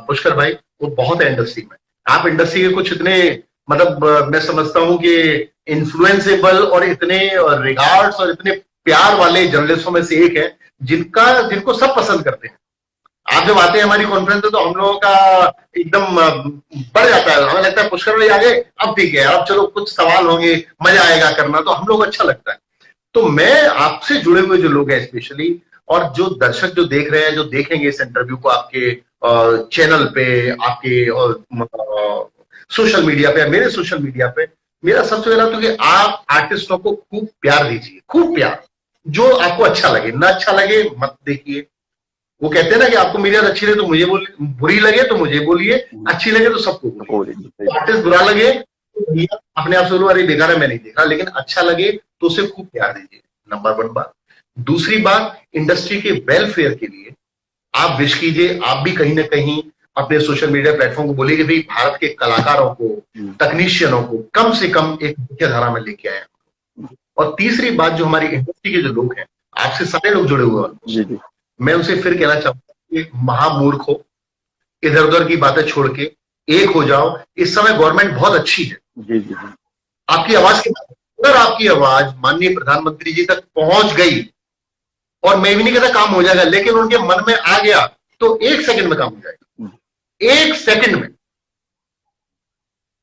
पुष्कर भाई, वो बहुत है इंडस्ट्री में। आप इंडस्ट्री के कुछ इतने मतलब मैं समझता हूं कि इन्फ्लुएंसेबल और इतने रिगार्ड्स और इतने प्यार वाले जर्नलिस्टों में से एक है जिनको सब पसंद करते हैं। आप जब आते हैं हमारी कॉन्फ्रेंस में तो हम लोगों का एकदम बढ़ जाता है। हमें लगता है पुष्कर भाई आगे, अब ठीक है, अब चलो कुछ सवाल होंगे, मजा आएगा करना, तो हम लोग अच्छा लगता है। तो मैं आपसे जुड़े हुए जो लोग हैं स्पेशली, और जो दर्शक जो देख रहे हैं, जो देखेंगे इस इंटरव्यू को आपके चैनल पे, आपके सोशल मीडिया पे, मेरे सोशल मीडिया पे, मेरा सबसे पहला तो कि आप आर्टिस्टों को खूब प्यार दीजिए, खूब प्यार, जो आपको अच्छा लगे, ना अच्छा लगे मत देखिए। वो कहते हैं ना कि आपको मेरी बात अच्छी लगे तो मुझे बोलिए, बुरी लगे तो मुझे बोलिए, अच्छी लगे तो सबको बोलिए। आर्टिस्ट बुरा लगे तो भैया अपने आप से बोलो अरे बेकार है मैं नहीं देखा, लेकिन अच्छा लगे तो उसे खूब प्यार दीजिए, नंबर 1 बात। दूसरी बात, इंडस्ट्री के वेलफेयर के लिए आप विश कीजिए, आप भी कहीं ना कहीं अपने सोशल मीडिया प्लेटफॉर्म को बोलिए कि भाई भारत के कलाकारों को, तकनीशियनों को कम से कम एक मुख्य धारा में लेके आए। और तीसरी बात, जो हमारी इंडस्ट्री के जो लोग हैं, आपसे सारे लोग जुड़े हुए हैं, मैं उनसे फिर कहना चाहूंगा कि महामूर्ख हो, इधर उधर की बातें छोड़ के एक हो जाओ। इस समय गवर्नमेंट बहुत अच्छी है, आपकी आवाज के, अगर आपकी आवाज माननीय प्रधानमंत्री जी तक पहुंच गई, और मैं भी नहीं कहता काम हो जाएगा, लेकिन उनके मन में आ गया तो 1 सेकंड में काम हो जाएगा, 1 सेकंड में।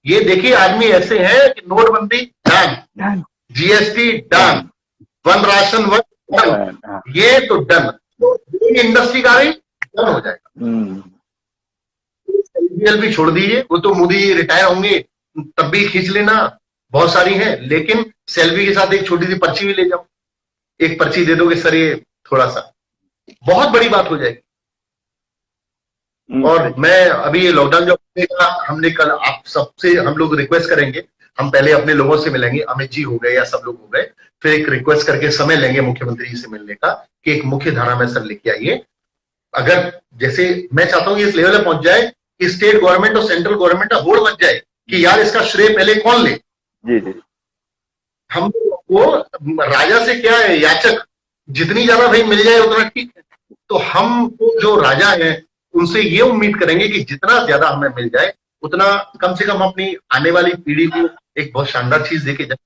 ये देखिए आदमी ऐसे हैं कि नोटबंदी done, GST done, one ration one done, ये तो डन, इंडस्ट्री का भी डन हो जाएगा। भी छोड़ दीजिए, वो तो मोदी जी रिटायर होंगे तब भी खींच लेना, बहुत सारी हैं, लेकिन सेल्फी के साथ एक छोटी सी पर्ची भी ले जाओ, एक पर्ची दे दोगे सर, ये थोड़ा सा, बहुत बड़ी बात हो जाएगी। और मैं अभी ये लॉकडाउन जो हमने कल आप सबसे हम लोग रिक्वेस्ट करेंगे, हम पहले अपने लोगों से मिलेंगे, अमित जी हो गए या सब लोग हो गए, फिर एक रिक्वेस्ट करके समय लेंगे मुख्यमंत्री जी से मिलने का कि एक मुख्य धारा में सर लेके आइए। अगर जैसे मैं चाहता हूं कि इस लेवल पे पहुंच जाए कि स्टेट गवर्नमेंट और सेंट्रल गवर्नमेंट का होड़ बच जाए कि यार इसका श्रेय पहले कौन ले। जी। हम वो राजा से क्या है, याचक, जितनी ज्यादा भाई मिल जाए उतना ठीक है। तो हम जो राजा हैं उनसे ये उम्मीद करेंगे कि जितना ज्यादा हमें मिल जाए उतना कम से कम अपनी आने वाली पीढ़ी को एक बहुत शानदार चीज देके जाए।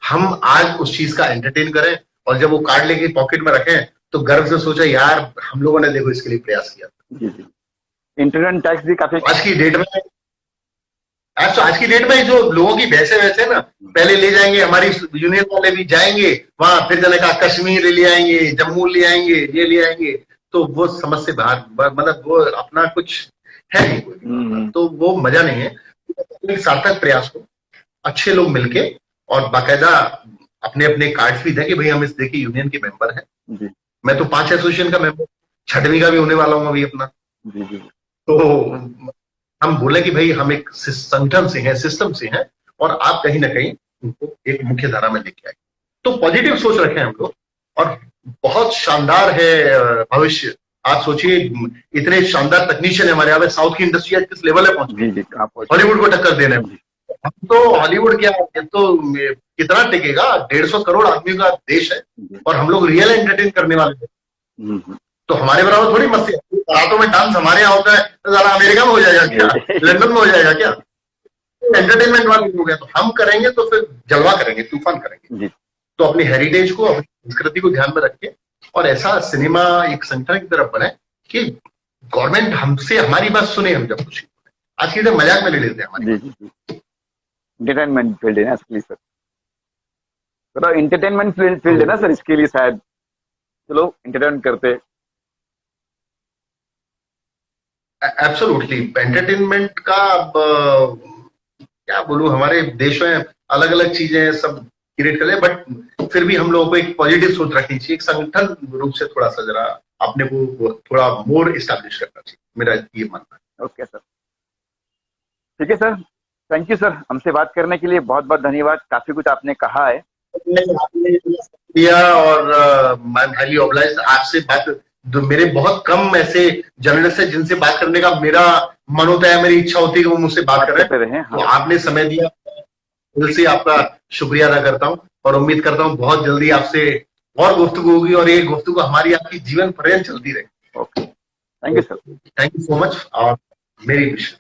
हम आज उस चीज का एंटरटेन करें, और जब वो कार्ड लेके पॉकेट में रखें तो गर्व से सोचा यार हम लोगों ने देखो इसके लिए प्रयास किया। जी। इंटरनेट टैक्स भी काफी आज की डेट में जो लोगों की वैसे ना, पहले ले जाएंगे, हमारी यूनियन वाले भी जाएंगे वहां, फिर जाने का कश्मीर ले आएंगे, जम्मू ले आएंगे, ये ले आएंगे, तो वो समझ से बाहर, मतलब वो अपना कुछ है नहीं कोई, तो वो मजा नहीं है। सार्थक प्रयास को अच्छे लोग मिलके और बाकायदा अपने अपने कार्ड भी दें कि भाई हम इस देखिए यूनियन के मेंबर हैं। मैं तो 5 एसोसिएशन का मेंबर, 6वीं का भी होने वाला हूँ अभी अपना। तो हम बोले कि भाई हम एक संगठन से हैं, सिस्टम से हैं, और आप कहीं ना कहीं उनको एक मुख्य धारा में लेके आए। तो पॉजिटिव सोच रखें हम लोग, और बहुत शानदार है भविष्य। आप सोचिए इतने शानदार तकनीशियन है हमारे यहाँ पे, साउथ की इंडस्ट्री आज किस लेवल है पहुंची, हॉलीवुड को टक्कर देने में। हम तो हॉलीवुड क्या, ये तो कितना टिकेगा, 150 करोड़ आदमी का देश है, और हम लोग रियल एंटरटेन करने वाले हैं। तो हमारे बराबर थोड़ी मस्ती है, रातों में डांस हमारे यहाँ होता है तो ज़रा अमेरिका में हो जाएगा क्या, लंदन में हो जाएगा क्या, एंटरटेनमेंट वाले लोग हैं। तो हम करेंगे तो फिर जलवा करेंगे, तूफान करेंगे। तो अपनी हेरिटेज को, अपनी संस्कृति को ध्यान में रखें, और ऐसा सिनेमा एक संगठन की तरफ बढ़े कि गवर्नमेंट हमसे हमारी बात सुने, हम जब खुशी। आज की मजाक में ले लेते हैं हमारी एंटरटेनमेंट फील्ड है ना इसके लिए सर, तो एंटरटेनमेंट फील्ड है ना सर, इसके लिए शायद चलो एंटरटेन करते। एब्सोल्युटली, एंटरटेनमेंट का क्या बोलूं, हमारे देश में अलग अलग चीजें सब क्रिएट कर रहे हैं, बट फिर भी हम लोगों को एक पॉजिटिव सोच रखनी चाहिए, एक संगठन रूप से थोड़ा सा जरा अपने को थोड़ा मोर इस्टेब्लिश करना चाहिए, मेरा ये मानना है। ओके सर, ठीक है सर, थैंक यू सर, हमसे बात करने के लिए बहुत बहुत धन्यवाद, काफी कुछ आपने कहा है और मैं हाईली ऑब्लाइज्ड। आपसे बात, मेरे बहुत कम ऐसे जर्नलिस्ट है जिनसे बात करने का मेरा मन होता है, मेरी इच्छा होती है कि वो मुझसे बात करें। हाँ। तो आपने समय दिया, दिल से आपका शुक्रिया अदा करता हूं, और उम्मीद करता हूं बहुत जल्दी आपसे और गुफ्तगू होगी, और ये गुफ्तगू हमारी आपकी जीवन पर्यंत चलती रहे। Okay, thank you sir, thank you so much, और मेरी विश।